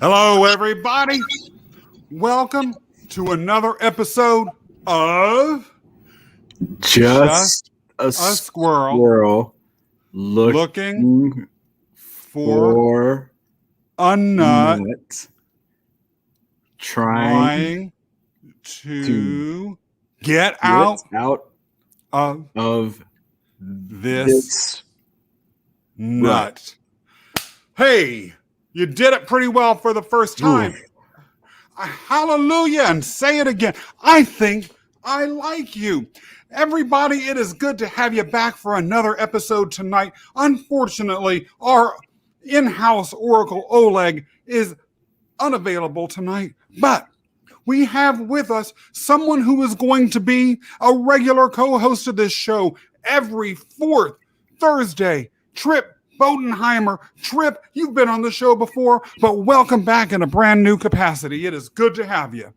Hello, everybody. Welcome to another episode of Just a Squirrel squirrel looking looking for for a nut, nut, trying trying to to get get out out of of this this nut. Hey, you did it pretty well for the first time. Hallelujah, and say it again. I think I like you. Everybody, it is good to have you back for another episode tonight. Unfortunately, our in-house Oracle Oleg is unavailable tonight, but we have with us someone who is going to be a regular co-host of this show every fourth Thursday. Trip Bodenheimer. Trip, you've been on the show before, but welcome back in a brand new capacity. It is good to have you.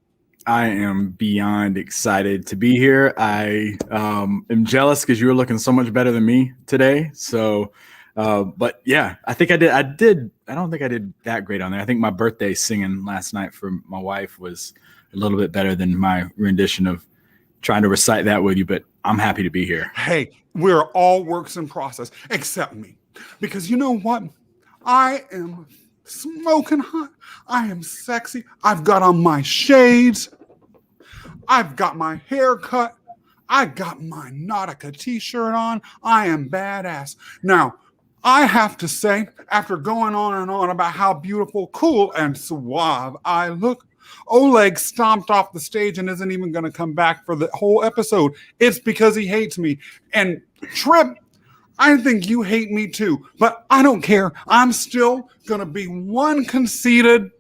I am beyond excited to be here. I am jealous because you were looking so much better than me today. So, but yeah, I think I did. I don't think I did that great on there. I think my birthday singing last night for my wife was a little bit better than my rendition of trying to recite that with you, but I'm happy to be here. Hey, we're all works in process, except me. Because you know what? I am smoking hot. I am sexy. I've got on my shades. I've got my hair cut. I got my Nautica t-shirt on. I am badass. Now, I have to say, after going on and on about how beautiful, cool, and suave I look, Oleg stomped off the stage and isn't even going to come back for the whole episode. It's because he hates me. And Trip, I think you hate me too, but I don't care. I'm still going to be one conceited,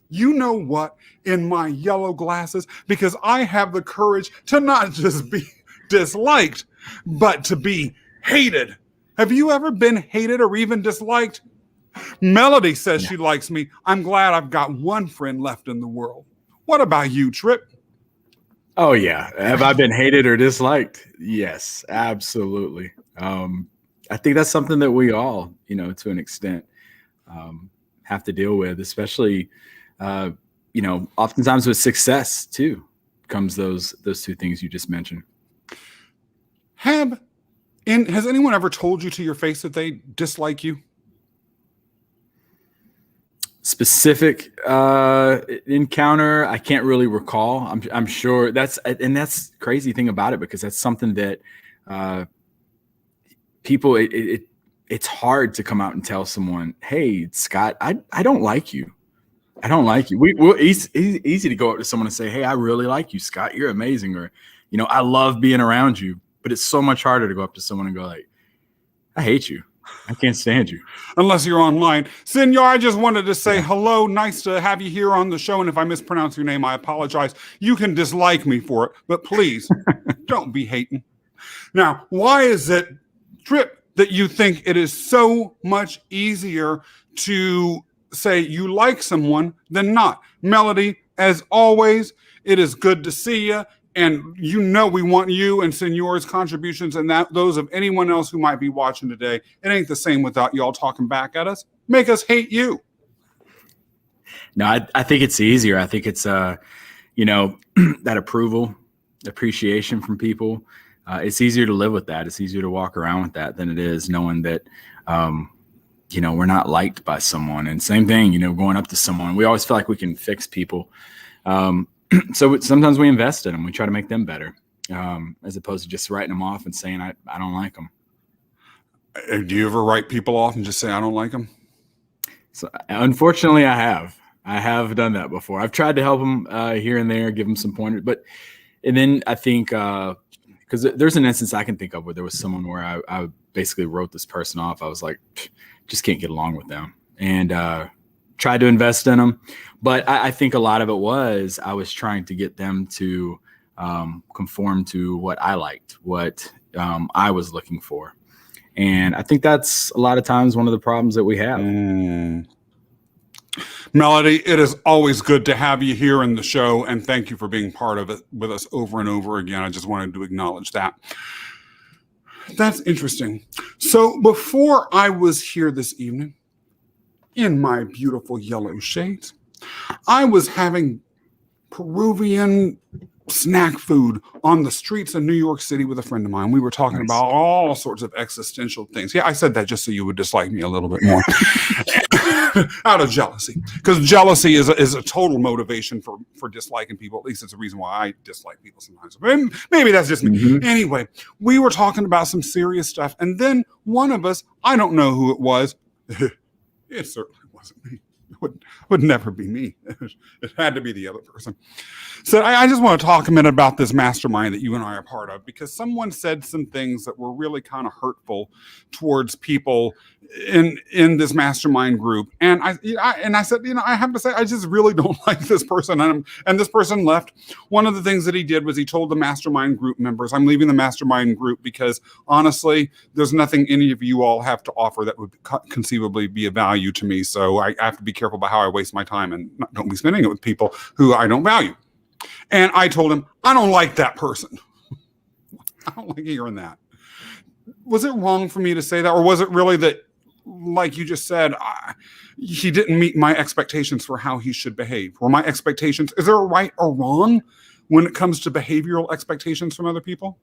you know what, in my yellow glasses, because I have the courage to not just be disliked, but to be hated. Have you ever been hated or even disliked? Melody says she likes me. I'm glad I've got one friend left in the world. What about you, Trip? Oh yeah. Have I been hated or disliked? Yes, absolutely. I think that's something that we all, to an extent, have to deal with, especially, oftentimes with success too, comes those two things you just mentioned. Has anyone ever told you to your face that they dislike you? Specific encounter, I can't really recall. I'm sure that's the crazy thing about it, because that's something that people, it's hard to come out and tell someone, hey, Scott, I don't like you. I don't like you. It's easy to go up to someone and say, hey, I really like you, Scott. You're amazing. Or, I love being around you. But it's so much harder to go up to someone and go like, I hate you. I can't stand you. Unless you're online. Senor, I just wanted to say hello. Nice to have you here on the show. And if I mispronounce your name, I apologize. You can dislike me for it, but please don't be hating. Now, why is it, Trip, that you think it is so much easier to say you like someone than not? Melody, as always, it is good to see you. And we want you and Senor's contributions and those of anyone else who might be watching today. It ain't the same without y'all talking back at us. Make us hate you. No, I think it's easier. I think it's, that approval, appreciation from people. It's easier to live with that. It's easier to walk around with that than it is knowing that, we're not liked by someone. And same thing, going up to someone. We always feel like we can fix people. So sometimes we invest in them. We try to make them better, as opposed to just writing them off and saying, I don't like them. Do you ever write people off and just say, I don't like them? So unfortunately, I have done that before. I've tried to help them here and there, give them some pointers. And then I think, because there's an instance I can think of where there was someone where I basically wrote this person off. I was like, just can't get along with them. And tried to invest in them. But I think a lot of it was I was trying to get them to conform to what I liked, what I was looking for. And I think that's a lot of times one of the problems that we have. Melody, it is always good to have you here in the show. And thank you for being part of it with us over and over again. I just wanted to acknowledge that. That's interesting. So before I was here this evening, in my beautiful yellow shades, I was having Peruvian snack food on the streets of New York City with a friend of mine. We were talking Nice. about all sorts of existential things. Yeah, I said that just so you would dislike me a little bit more. Out of jealousy, because jealousy is a total motivation for disliking people. At least it's a reason why I dislike people sometimes. Maybe that's just me. Mhm. Anyway, we were talking about some serious stuff, and then one of us, I don't know who it was, it certainly wasn't me. It would never be me. It had to be the other person. So I just want to talk a minute about this mastermind that you and I are part of, because someone said some things that were really kind of hurtful towards people in this mastermind group. And I said, I have to say, I just really don't like this person. And this person left. One of the things that he did was he told the mastermind group members, I'm leaving the mastermind group because honestly, there's nothing any of you all have to offer that would conceivably be of value to me. So I have to be careful about how I waste my time and don't be spending it with people who I don't value. And I told him, I don't like that person. I don't like hearing that. Was it wrong for me to say that? Or was it really that, like you just said, he didn't meet my expectations for how he should behave? Were my expectations, is there a right or wrong when it comes to behavioral expectations from other people?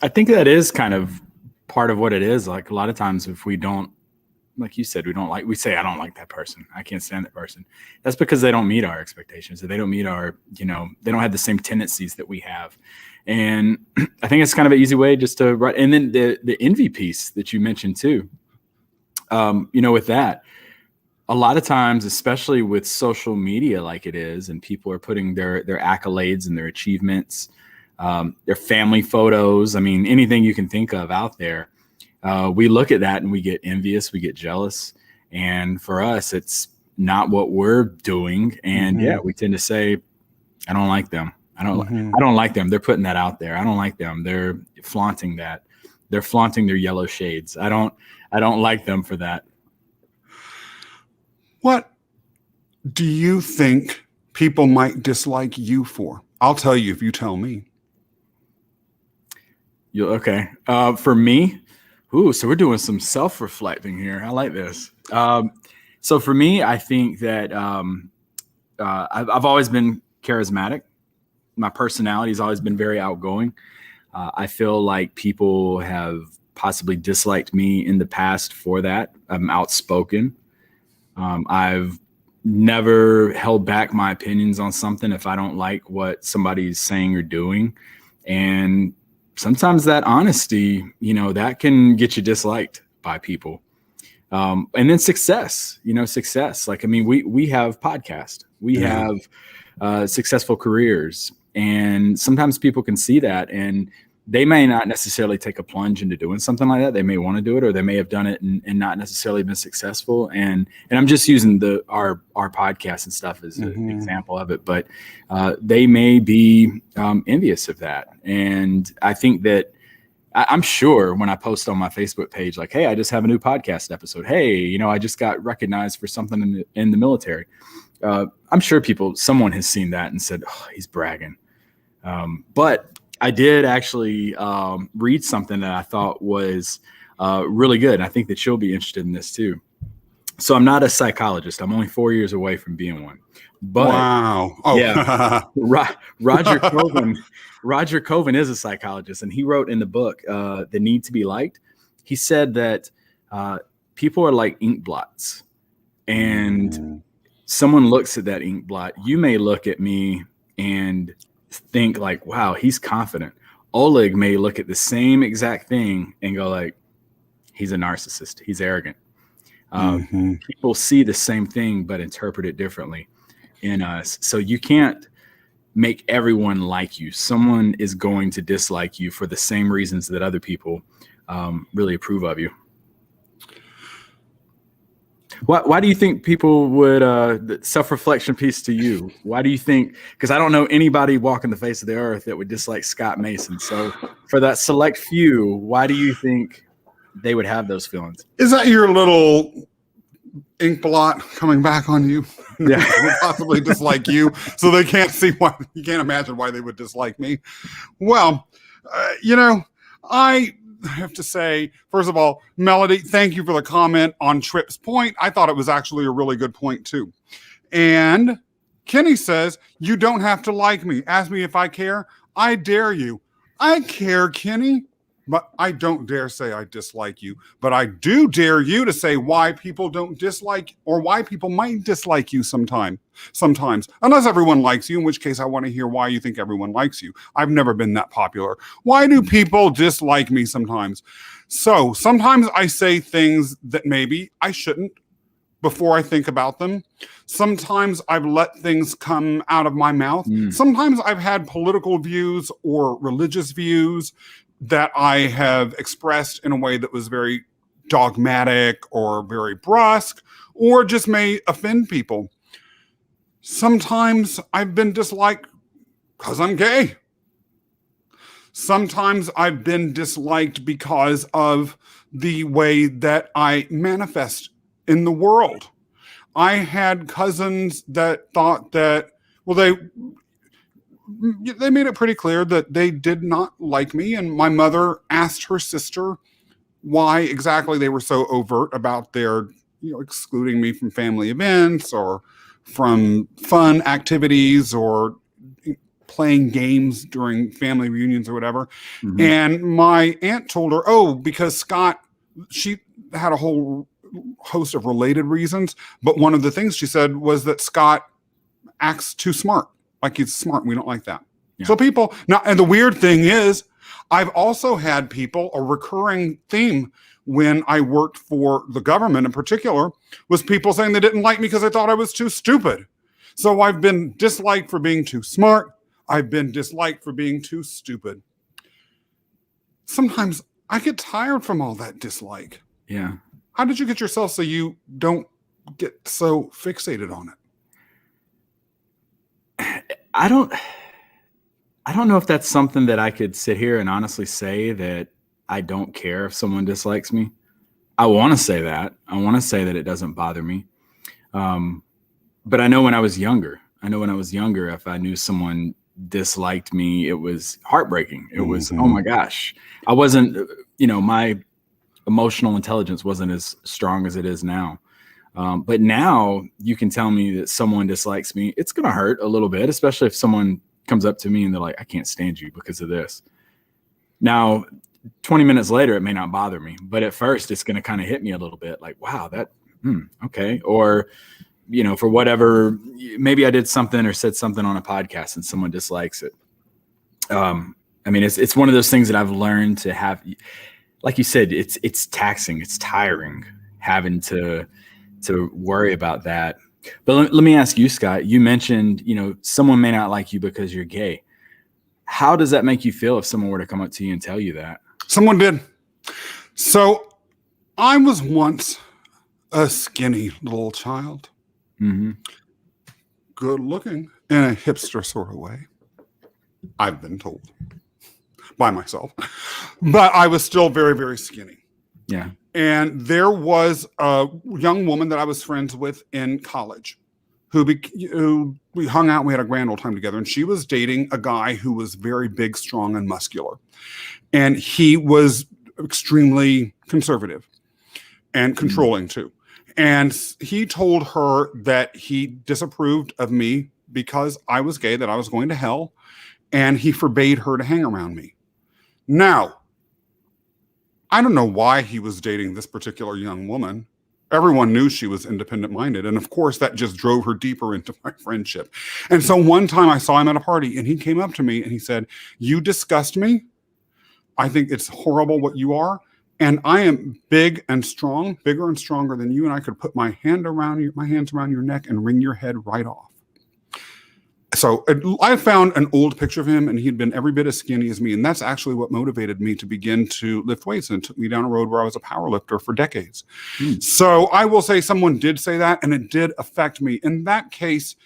I think that is kind of part of what it is. Like a lot of times if we don't, like you said, we say, I don't like that person. I can't stand that person. That's because they don't meet our expectations. They don't meet our, they don't have the same tendencies that we have. And I think it's kind of an easy way just to write. And then the envy piece that you mentioned too, with that, a lot of times, especially with social media like it is, and people are putting their accolades and their achievements, their family photos, I mean, anything you can think of out there. We look at that and we get envious, we get jealous. And for us, it's not what we're doing. And we tend to say, I don't like them. I don't like them. They're putting that out there. I don't like them. They're flaunting that. They're flaunting their yellow shades. I don't like them for that. What do you think people might dislike you for? I'll tell you if you tell me. Okay. For me, so we're doing some self-reflecting here. I like this. So for me, I think that I've always been charismatic. My personality has always been very outgoing. I feel like people have possibly disliked me in the past for that. I'm outspoken. I've never held back my opinions on something if I don't like what somebody's saying or doing. And sometimes that honesty, that can get you disliked by people. And then success. Like, I mean, we have podcasts, we have successful careers, and sometimes people can see that and they may not necessarily take a plunge into doing something like that. They may want to do it, or they may have done it and not necessarily been successful. And I'm just using our podcast and stuff as an example of it, but they may be envious of that. And I think that I'm sure when I post on my Facebook page, like, hey, I just have a new podcast episode. Hey, I just got recognized for something in the military. I'm sure someone has seen that and said, oh, he's bragging. But I did actually read something that I thought was really good. I think that you'll be interested in this too. So I'm not a psychologist. I'm only 4 years away from being one. But wow. Oh. Yeah, Roger Coven is a psychologist, and he wrote in the book, The Need to Be Liked. He said that people are like ink blots, and someone looks at that ink blot. You may look at me and think like, wow, he's confident. Oleg may look at the same exact thing and go like, he's a narcissist. He's arrogant. People see the same thing, but interpret it differently in us. So you can't make everyone like you. Someone is going to dislike you for the same reasons that other people really approve of you. Why do you think people would, the self-reflection piece to you, why do you think, because I don't know anybody walking the face of the earth that would dislike Scott Mason. So for that select few, why do you think they would have those feelings? Is that your little ink blot coming back on you? Yeah. Would possibly dislike you, so they can't see why. You can't imagine why they would dislike me. Well, I have to say, first of all, Melody, thank you for the comment on Tripp's point. I thought it was actually a really good point too. And Kenny says, you don't have to like me. Ask me if I care. I dare you. I care, Kenny, but I don't dare say I dislike you. But I do dare you to say why people don't dislike or why people might dislike you sometimes. Unless everyone likes you, in which case I want to hear why you think everyone likes you. I've never been that popular. Why do people dislike me sometimes? So sometimes I say things that maybe I shouldn't before I think about them. Sometimes I've let things come out of my mouth. Sometimes I've had political views or religious views that I have expressed in a way that was very dogmatic or very brusque or just may offend people. Sometimes I've been disliked because I'm gay. Sometimes I've been disliked because of the way that I manifest in the world. I had cousins that thought that, well, they made it pretty clear that they did not like me. And my mother asked her sister why exactly they were so overt about their, excluding me from family events or from fun activities or playing games during family reunions or whatever. Mm-hmm. And my aunt told her, because Scott, she had a whole host of related reasons. But one of the things she said was that Scott acts too smart. Like he's smart. We don't like that. Yeah. So people now, and the weird thing is, I've also had people, a recurring theme when I worked for the government in particular, was people saying they didn't like me because they thought I was too stupid. So I've been disliked for being too smart. I've been disliked for being too stupid. Sometimes I get tired from all that dislike. Yeah. How did you get yourself so you don't get so fixated on it? I don't know if that's something that I could sit here and honestly say that I don't care if someone dislikes me. I want to say that. I want to say that it doesn't bother me. But I know when I was younger, if I knew someone disliked me, it was heartbreaking. It was, oh my gosh. I wasn't, my emotional intelligence wasn't as strong as it is now. But now you can tell me that someone dislikes me. It's going to hurt a little bit, especially if someone comes up to me and they're like, I can't stand you because of this. Now, 20 minutes later, it may not bother me, but at first it's going to kind of hit me a little bit like, wow, that, okay. Or, for whatever, maybe I did something or said something on a podcast and someone dislikes it. It's one of those things that I've learned to have, like you said, it's taxing, it's tiring having to worry about that. But let me ask you, Scott, you mentioned, someone may not like you because you're gay. How does that make you feel if someone were to come up to you and tell you that? Someone did. So I was once a skinny little child. Mm-hmm. Good looking in a hipster sort of way. I've been told by myself, but I was still very, very skinny. Yeah. And there was a young woman that I was friends with in college who we hung out. We had a grand old time together, and she was dating a guy who was very big, strong, and muscular. And he was extremely conservative and controlling too. And he told her that he disapproved of me because I was gay, that I was going to hell, and he forbade her to hang around me. Now, I don't know why he was dating this particular young woman. Everyone knew she was independent-minded. And of course, that just drove her deeper into my friendship. And so one time I saw him at a party and he came up to me and he said, "You disgust me. I think it's horrible what you are. And I am big and strong, bigger and stronger than you. And I could put my hands around your neck and wring your head right off." So I found an old picture of him and he'd been every bit as skinny as me. And that's actually what motivated me to begin to lift weights and took me down a road where I was a power lifter for decades. So I will say someone did say that and it did affect me. In that case,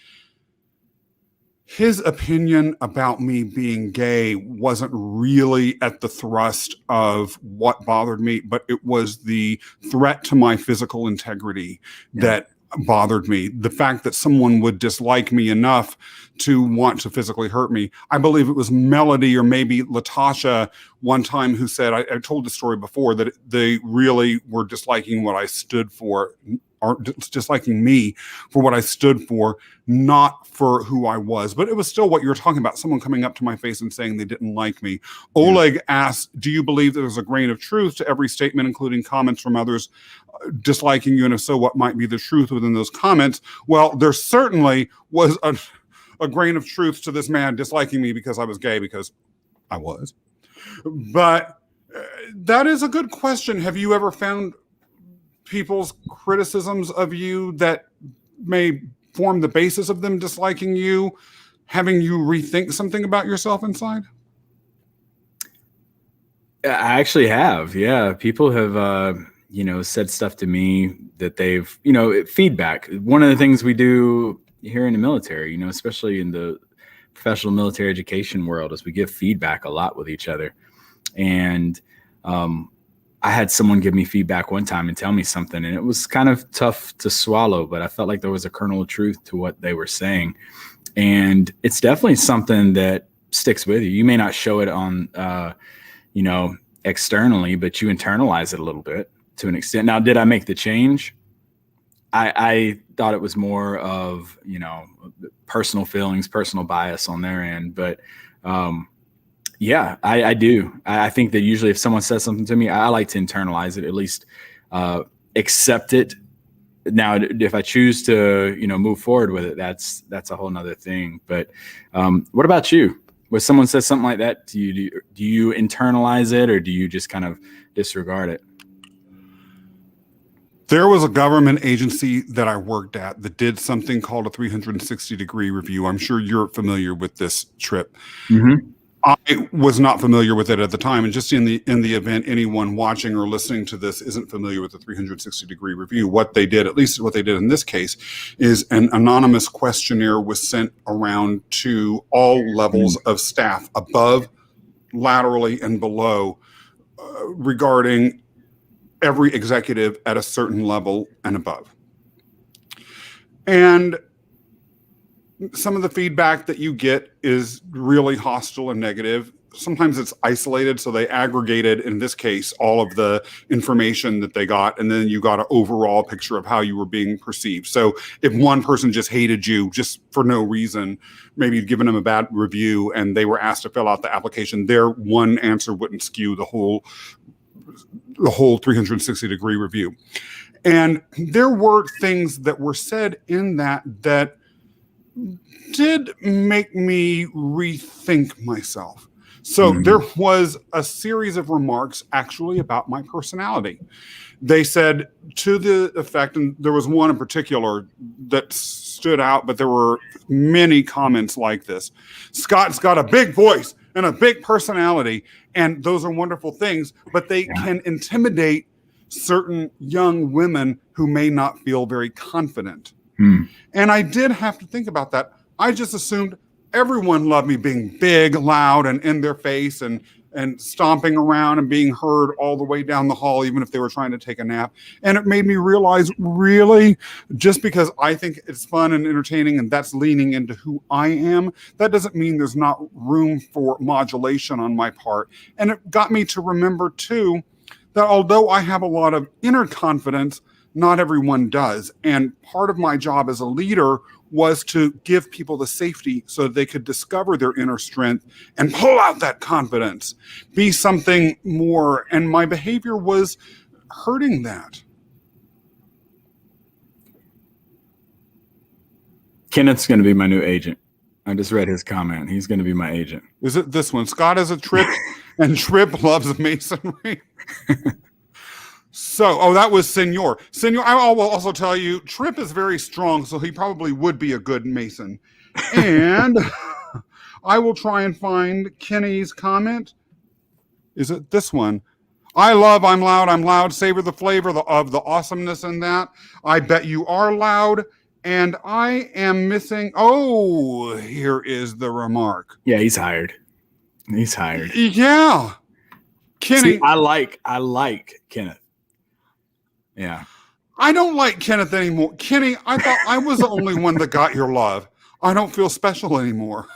his opinion about me being gay wasn't really at the thrust of what bothered me, but it was the threat to my physical integrity that bothered me. The fact that someone would dislike me enough to want to physically hurt me. I believe it was Melody or maybe Latasha one time who said, I told the story before, that they really were disliking what I stood for. are disliking me for what I stood for, not for who I was. But it was still what you were talking about, someone coming up to my face and saying they didn't like me. Oleg asks, do you believe that there's a grain of truth to every statement, including comments from others disliking you? And if so, what might be the truth within those comments? Well, there certainly was a grain of truth to this man disliking me because I was gay, because I was. But that is a good question. Have you ever found people's criticisms of you that may form the basis of them disliking you, having you rethink something about yourself inside? I actually have. Yeah. People have, said stuff to me that they've, feedback. One of the things we do here in the military, especially in the professional military education world, is we give feedback a lot with each other. And I had someone give me feedback one time and tell me something, and it was kind of tough to swallow, but I felt like there was a kernel of truth to what they were saying. And it's definitely something that sticks with you. You may not show it on, externally, but you internalize it a little bit to an extent. Now, did I make the change? I thought it was more of, personal feelings, personal bias on their end. But yeah, I do. I think that usually if someone says something to me, I like to internalize it, at least accept it. Now, if I choose to, move forward with it, that's a whole nother thing. But what about you? When someone says something like that, do you internalize it, or do you just kind of disregard it? There was a government agency that I worked at that did something called a 360-degree review. I'm sure you're familiar with this, Trip. Mm-hmm. I was not familiar with it at the time, and just in the event anyone watching or listening to this isn't familiar with the 360-degree review, what they did, at least what they did in this case, is an anonymous questionnaire was sent around to all levels of staff, above, laterally, and below, regarding every executive at a certain level and above. And some of the feedback that you get is really hostile and negative. Sometimes it's isolated, so they aggregated, in this case, all of the information that they got, and then you got an overall picture of how you were being perceived. So if one person just hated you just for no reason, maybe you'd given them a bad review and they were asked to fill out the application, their one answer wouldn't skew the whole 360-degree review. And there were things that were said in that did make me rethink myself. So there was a series of remarks actually about my personality. They said to the effect, and there was one in particular that stood out, but there were many comments like this. Scott's got a big voice and a big personality, and those are wonderful things, but they can intimidate certain young women who may not feel very confident. And I did have to think about that. I just assumed everyone loved me being big, loud, and in their face, and stomping around and being heard all the way down the hall, even if they were trying to take a nap. And it made me realize, really, just because I think it's fun and entertaining and that's leaning into who I am, that doesn't mean there's not room for modulation on my part. And it got me to remember, too, that although I have a lot of inner confidence, not everyone does. And part of my job as a leader was to give people the safety so that they could discover their inner strength and pull out that confidence, be something more. And my behavior was hurting that. Kenneth's going to be my new agent. I just read his comment. He's going to be my agent. Is it this one? Scott is a Trip, and Trip loves masonry. So, that was Senor. Senor, I will also tell you, Trip is very strong, so he probably would be a good Mason. And I will try and find Kenny's comment. Is it this one? I'm loud, savor the flavor of the awesomeness in that. I bet you are loud, and I am missing. Oh, here is the remark. Yeah, he's hired. Yeah. Kenny. See, I like Kenneth. Yeah. I don't like Kenneth anymore. Kenny, I thought I was the only one that got your love. I don't feel special anymore.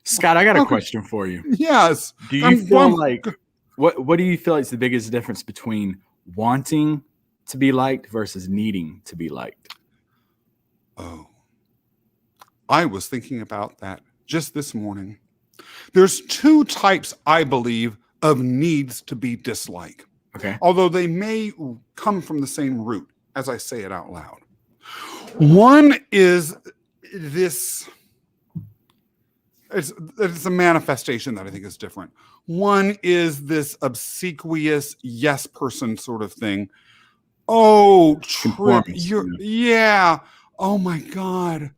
Scott, I got a question for you. Yes. Do you feel like what do you feel is the biggest difference between wanting to be liked versus needing to be liked? Oh, I was thinking about that just this morning. There's two types, I believe, of needs to be disliked, Okay. although they may come from the same root as I say it out loud. One is this, it's a manifestation that I think is different. One is this obsequious yes person sort of thing. Oh, Trip, yeah. Oh my God.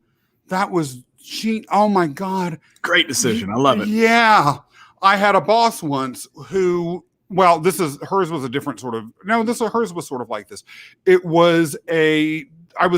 That was oh my God. Great decision. I love it. Yeah. I had a boss once who, well, hers was a different sort of, hers was sort of like this. I was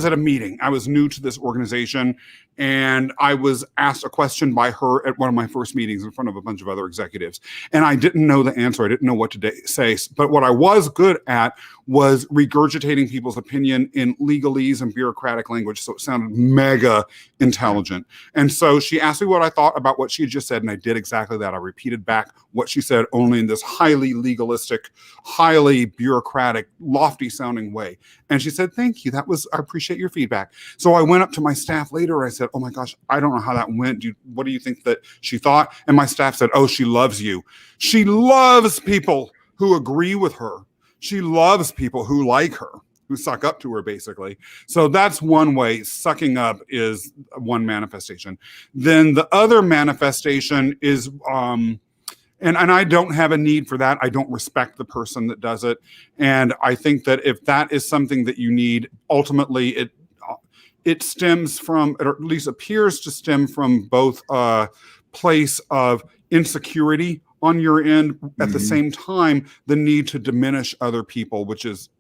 at a meeting. I was new to this organization, and I was asked a question by her at one of my first meetings in front of a bunch of other executives. And I didn't know the answer. I didn't know what to say. But what I was good at was regurgitating people's opinion in legalese and bureaucratic language. So it sounded mega intelligent. And so she asked me what I thought about what she had just said. And I did exactly that. I repeated back what she said, only in this highly legalistic, highly bureaucratic, lofty sounding way. And she said, thank you. I appreciate your feedback. So I went up to my staff later. I said, oh my gosh, I don't know how that went. What do you think that she thought? And my staff said, oh, she loves you. She loves people who agree with her. She loves people who like her, who suck up to her, basically. So that's one way. Sucking up is one manifestation. Then the other manifestation is, and I don't have a need for that. I don't respect the person that does it. And I think that if that is something that you need, ultimately it stems from, or at least appears to stem from, both a place of insecurity on your end, at the same time, the need to diminish other people, which is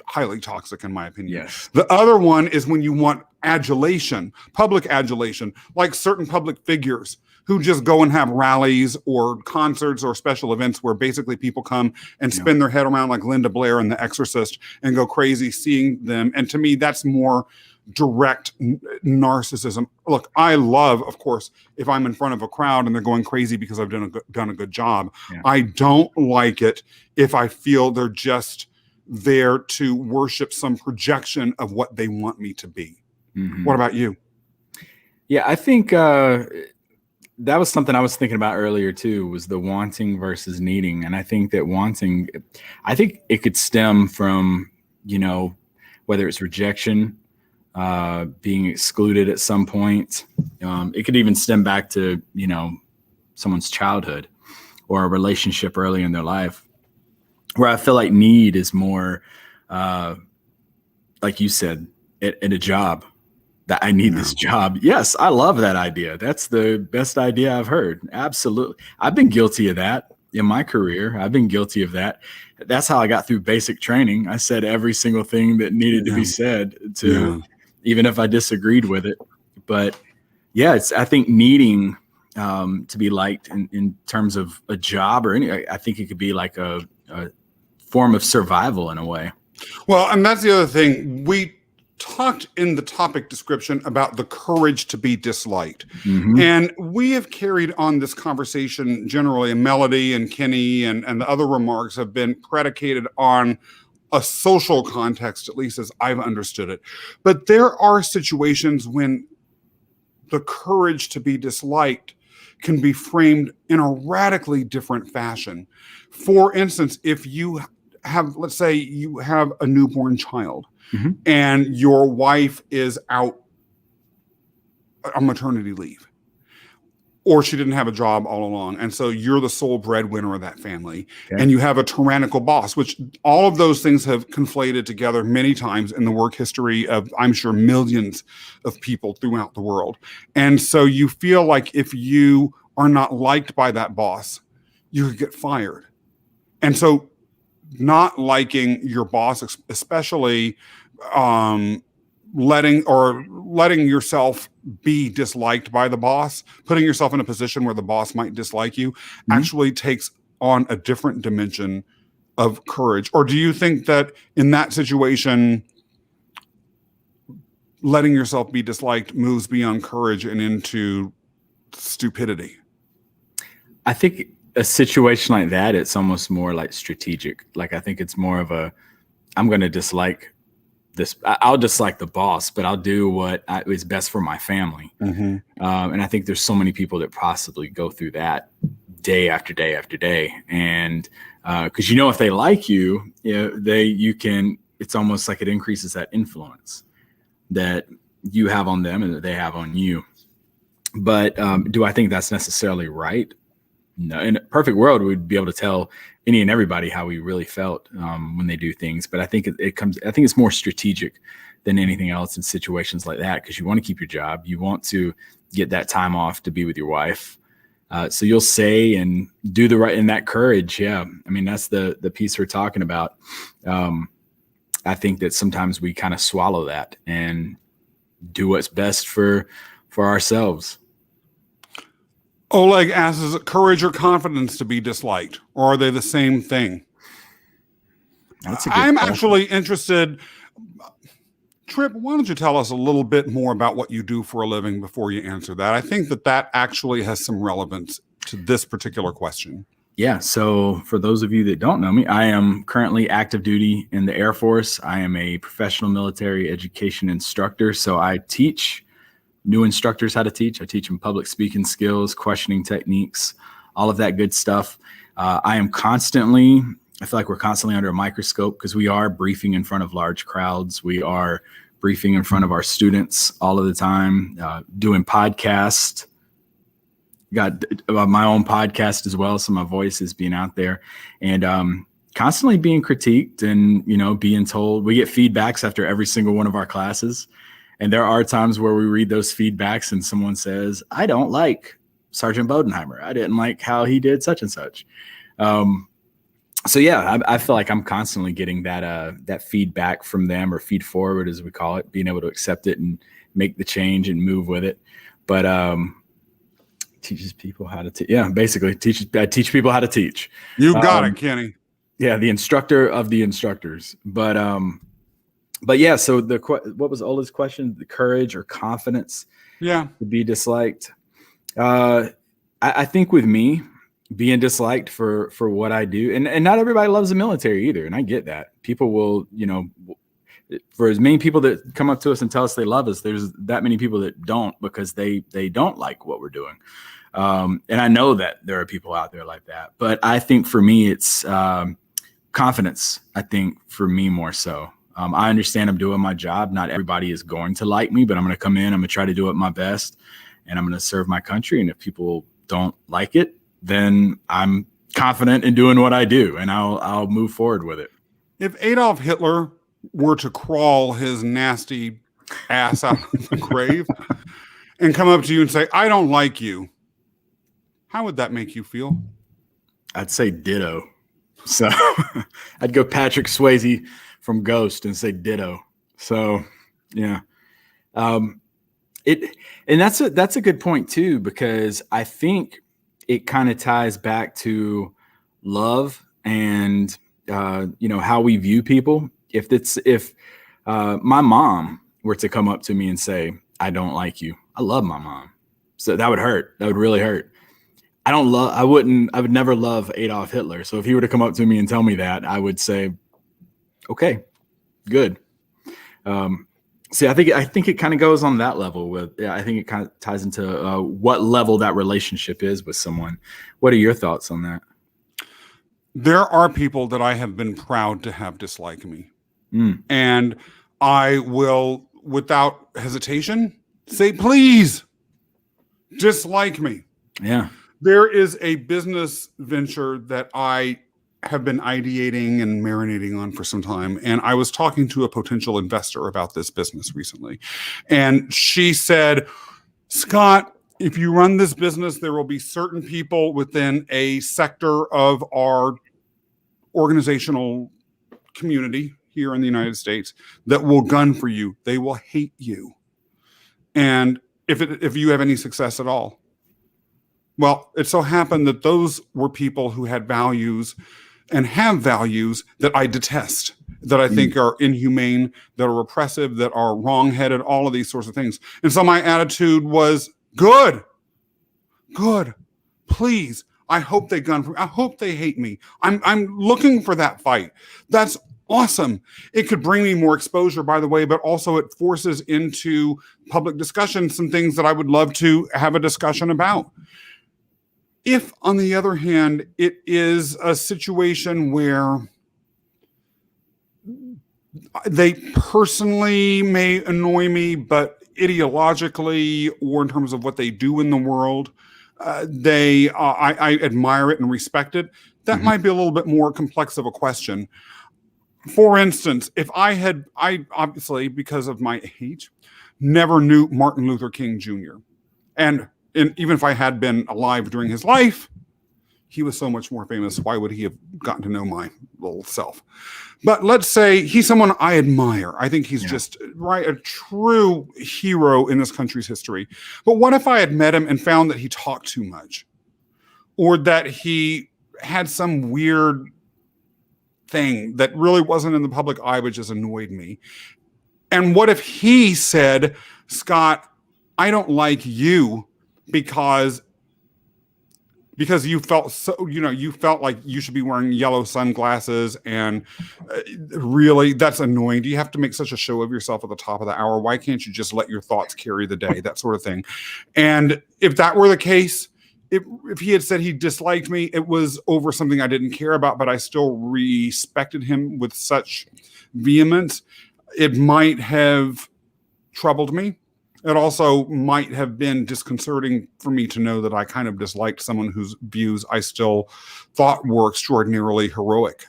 highly toxic in my opinion. Yes. The other one is when you want adulation, public adulation, like certain public figures who just go and have rallies or concerts or special events where basically people come and spin their head around like Linda Blair and The Exorcist and go crazy seeing them. And to me, that's more direct narcissism. Look, I love, of course, if I'm in front of a crowd and they're going crazy because I've done a good job. Yeah. I don't like it if I feel they're just there to worship some projection of what they want me to be. Mm-hmm. What about you? Yeah, I think that was something I was thinking about earlier too, was the wanting versus needing. And I think that wanting, I think it could stem from, whether it's rejection, being excluded at some point. It could even stem back to, someone's childhood or a relationship early in their life, where I feel like need is more, like you said, in a job, that I need this job. Yes, I love that idea. That's the best idea I've heard. Absolutely. I've been guilty of that in my career. I've been guilty of that. That's how I got through basic training. I said every single thing that needed to be said, even if I disagreed with it. But yeah, I think needing to be liked in terms of a job or I think it could be like a form of survival in a way. Well, and that's the other thing. We talked in the topic description about the courage to be disliked. Mm-hmm. And we have carried on this conversation generally, and Melody and Kenny and the other remarks have been predicated on a social context, at least as I've understood it. But there are situations when the courage to be disliked can be framed in a radically different fashion. For instance, if you have, let's say you have a newborn child, mm-hmm. and your wife is out on maternity leave, or she didn't have a job all along, and so you're the sole breadwinner of that family, and you have a tyrannical boss, which all of those things have conflated together many times in the work history of, I'm sure, millions of people throughout the world. And so you feel like if you are not liked by that boss, you could get fired. And so not liking your boss, especially letting yourself be disliked by the boss, putting yourself in a position where the boss might dislike you, mm-hmm. actually takes on a different dimension of courage. Or do you think that in that situation, letting yourself be disliked moves beyond courage and into stupidity? I think a situation like that, it's almost more like strategic. Like, I think it's more of I'm going to dislike this. I'll dislike the boss, but I'll do what is best for my family. Mm-hmm. And I think there's so many people that possibly go through that day after day after day. And because if they like you, it's almost like it increases that influence that you have on them and that they have on you. But do I think that's necessarily right? No. In a perfect world, we'd be able to tell any and everybody how we really felt when they do things. But I think I think it's more strategic than anything else in situations like that, because you want to keep your job. You want to get that time off to be with your wife. So you'll say and do the right, and that courage. Yeah. I mean, that's the piece we're talking about. I think that sometimes we kind of swallow that and do what's best for ourselves. Oleg asks, is it courage or confidence to be disliked, or are they the same thing? That's a good I'm question. actually interested. Tripp, why don't you tell us a little bit more about what you do for a living before you answer that? I think that actually has some relevance to this particular question. Yeah. So for those of you that don't know me, I am currently active duty in the Air Force. I am a professional military education instructor. So I teach new instructors how to teach. I teach them public speaking skills, questioning techniques, all of that good stuff. I feel like we're constantly under a microscope because we are briefing in front of large crowds. We are briefing in front of our students all of the time, doing podcasts. Got my own podcast as well, so my voice is being out there, and constantly being critiqued and being told. We get feedbacks after every single one of our classes. And there are times where we read those feedbacks and someone says, I don't like Sergeant Bodenheimer. I didn't like how he did such and such. So yeah, I feel like I'm constantly getting that feedback from them, or feed forward as we call it, being able to accept it and make the change and move with it. But teaches people how to teach. Yeah, basically I teach people how to teach. You got it, Kenny. Yeah, the instructor of the instructors. But yeah, so what was Ola's question? The courage or confidence to be disliked? I think with me, being disliked for what I do, and not everybody loves the military either, and I get that. People will, for as many people that come up to us and tell us they love us, there's that many people that don't, because they don't like what we're doing. And I know that there are people out there like that. But I think for me, it's confidence. I think for me more so. I understand I'm doing my job. Not everybody is going to like me, but I'm going to come in. I'm going to try to do it my best, and I'm going to serve my country. And if people don't like it, then I'm confident in doing what I do, and I'll move forward with it. If Adolf Hitler were to crawl his nasty ass out of the grave and come up to you and say, I don't like you, how would that make you feel? I'd say ditto. So I'd go Patrick Swayze from Ghost and say ditto. So yeah. And that's a good point too, because I think it kind of ties back to love and how we view people. If my mom were to come up to me and say, I don't like you, I love my mom. So that would hurt. That would really hurt. I would never love Adolf Hitler. So if he were to come up to me and tell me that, I would say, okay, good. See, I think it kind of goes on that level I think it kind of ties into what level that relationship is with someone. What are your thoughts on that? There are people that I have been proud to have dislike me. And I will, without hesitation, say, please dislike me. Yeah. There is a business venture that I have been ideating and marinating on for some time. And I was talking to a potential investor about this business recently. And she said, Scott, if you run this business, there will be certain people within a sector of our organizational community here in the United States that will gun for you. They will hate you. And if you have any success at all. Well, it so happened that those were people who had values and have values that I detest, that I think are inhumane, that are repressive, that are wrong-headed, all of these sorts of things. And so my attitude was, good, please. I hope they gun for me. I hope they hate me. I'm looking for that fight. That's Awesome. It could bring me more exposure, by the way, but also it forces into public discussion some things that I would love to have a discussion about. If, on the other hand, it is a situation where they personally may annoy me, but ideologically or in terms of what they do in the world, I admire it and respect it. That might be a little bit more complex of a question. For instance, if I obviously, because of my age, never knew Martin Luther King Jr. And even if I had been alive during his life, he was so much more famous. Why would he have gotten to know my little self? But let's say he's someone I admire. I think he's just a true hero in this country's history. But what if I had met him and found that he talked too much, or that he had some weird thing that really wasn't in the public eye, but just annoyed me? And what if he said, Scott, I don't like you because you felt you felt like you should be wearing yellow sunglasses, and really that's annoying. Do you have to make such a show of yourself at the top of the hour? Why can't you just let your thoughts carry the day? That sort of thing. And if that were the case, if he had said he disliked me, it was over something I didn't care about, but I still respected him with such vehemence, it might have troubled me. It also might have been disconcerting for me to know that I kind of disliked someone whose views I still thought were extraordinarily heroic.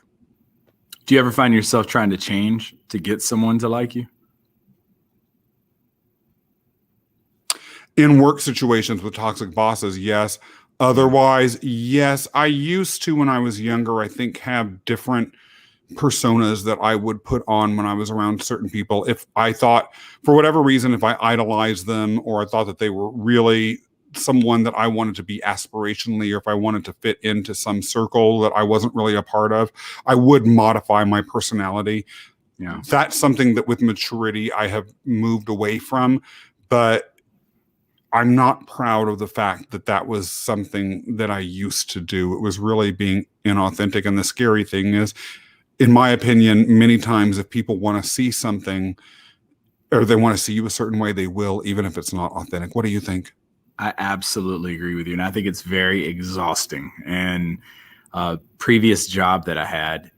Do you ever find yourself trying to change to get someone to like you? In work situations with toxic bosses, yes. Otherwise, yes. I used to, when I was younger, I think have different personas that I would put on when I was around certain people. If I thought, for whatever reason, if I idolized them, or I thought that they were really someone that I wanted to be aspirationally, or if I wanted to fit into some circle that I wasn't really a part of, I would modify my personality. Yeah. That's something that with maturity I have moved away from, but I'm not proud of the fact that that was something that I used to do. It was really being inauthentic. And the scary thing is, in my opinion, many times if people want to see something, or they want to see you a certain way, they will, even if it's not authentic. What do you think? I absolutely agree with you. And I think it's very exhausting. And previous job that I had,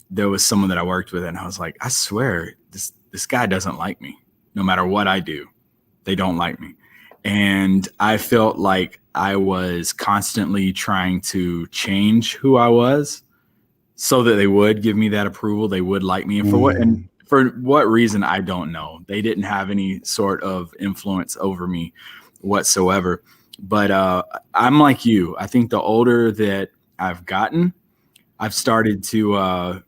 there was someone that I worked with, and I was like, I swear this guy doesn't like me. No matter what I do, they don't like me. And I felt like I was constantly trying to change who I was so that they would give me that approval. They would like me. And for what reason, I don't know. They didn't have any sort of influence over me whatsoever. But I'm like you. I think the older that I've gotten, I've started to,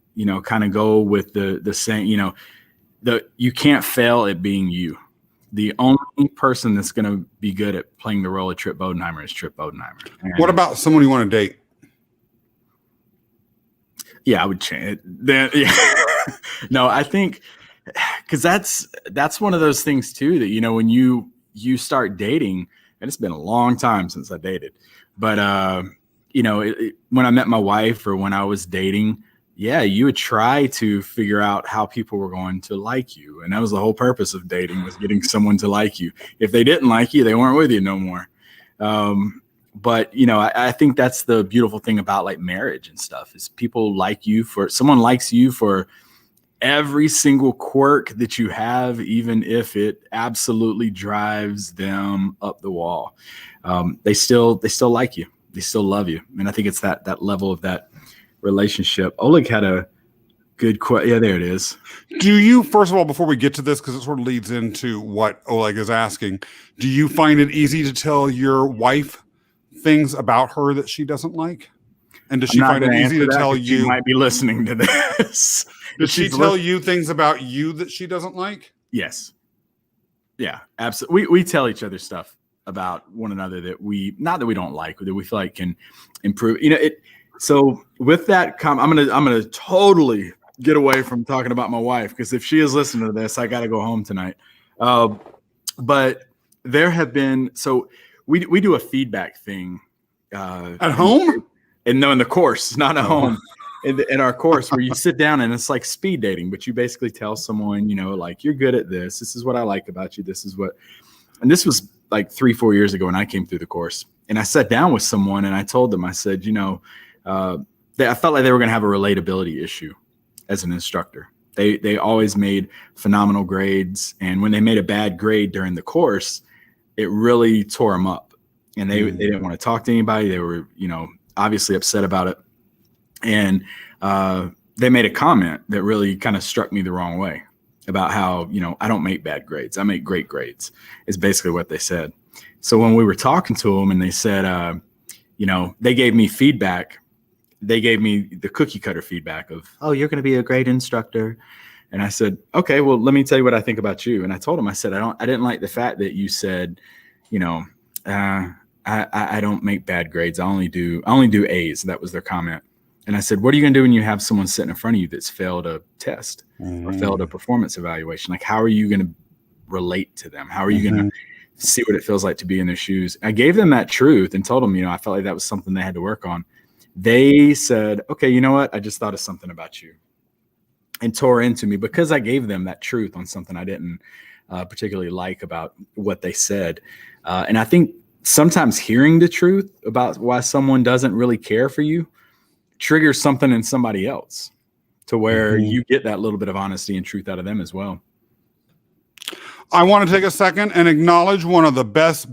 kind of go with the saying, you can't fail at being you. The only person that's going to be good at playing the role of Trip Bodenheimer is Trip Bodenheimer. And what about someone you want to date? Yeah, I would change it. No, I think because that's one of those things too that, when you start dating, and it's been a long time since I dated, but when I met my wife or when I was dating, yeah, you would try to figure out how people were going to like you. And that was the whole purpose of dating, was getting someone to like you. If they didn't like you, they weren't with you no more. But, I think that's the beautiful thing about like marriage and stuff, is people like you someone likes you for every single quirk that you have, even if it absolutely drives them up the wall. They still like you. They still love you. And I think it's that level of that relationship. Oleg had a good question. Yeah, there it is. Do you, first of all, before we get to this, because it sort of leads into what Oleg is asking, do you find it easy to tell your wife things about her that she doesn't like? And does she find it easy to tell you? She might be listening to this. Does she tell you things about you that she doesn't like? Yes. Yeah, absolutely. We tell each other stuff about one another that not that we don't like, that we feel like can improve. So with that, I'm gonna totally get away from talking about my wife, because if she is listening to this, I got to go home tonight. But there have been, so we do a feedback thing at home, and no, in the course, not at home. in our course where you sit down and it's like speed dating, but you basically tell someone, like, you're good at this. This is what I like about you. And this was like 3-4 years ago when I came through the course, and I sat down with someone and I told them, I said, I felt like they were going to have a relatability issue as an instructor. They always made phenomenal grades, and when they made a bad grade during the course, it really tore them up, and they didn't want to talk to anybody. They were, obviously upset about it, and they made a comment that really kind of struck me the wrong way about how, I don't make bad grades. I make great grades, is basically what they said. So when we were talking to them and they said, they gave me feedback. They gave me the cookie cutter feedback of, oh, you're going to be a great instructor. And I said, okay, well, let me tell you what I think about you. And I told him, I said, I didn't like the fact that you said, I don't make bad grades. I only do A's. That was their comment. And I said, what are you going to do when you have someone sitting in front of you that's failed a test or failed a performance evaluation? Like, how are you going to relate to them? How are you going to see what it feels like to be in their shoes? I gave them that truth and told them, I felt like that was something they had to work on. They said, okay, you know what? I just thought of something about you, and tore into me because I gave them that truth on something I didn't particularly like about what they said. And I think sometimes hearing the truth about why someone doesn't really care for you triggers something in somebody else to where you get that little bit of honesty and truth out of them as well. I want to take a second and acknowledge one of the best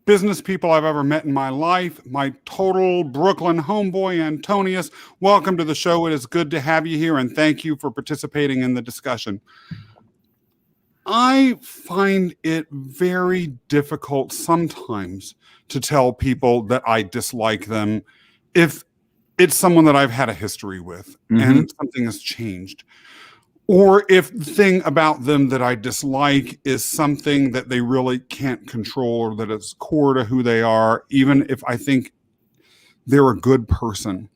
business people I've ever met in my life, my total Brooklyn homeboy, Antonius. Welcome to the show. It is good to have you here, and thank you for participating in the discussion. I find it very difficult sometimes to tell people that I dislike them if it's someone that I've had a history with and something has changed. Or if the thing about them that I dislike is something that they really can't control or that is core to who they are, even if I think they're a good person.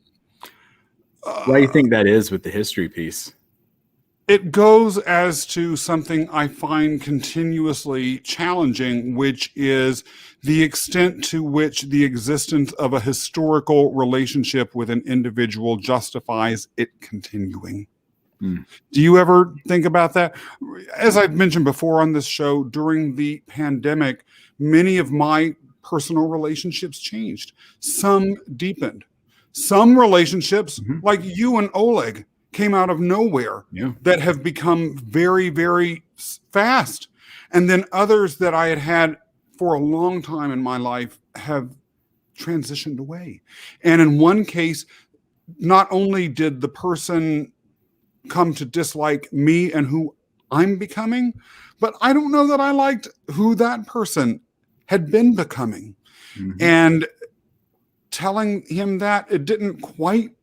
Why do you think that is with the history piece? It goes as to something I find continuously challenging, which is the extent to which the existence of a historical relationship with an individual justifies it continuing. Do you ever think about that? As I've mentioned before on this show, during the pandemic, many of my personal relationships changed. Some deepened. Some relationships, like you and Oleg, came out of nowhere that have become very, very fast. And then others that I had for a long time in my life have transitioned away. And in one case, not only did the person come to dislike me and who I'm becoming, but I don't know that I liked who that person had been becoming. And telling him that, it didn't quite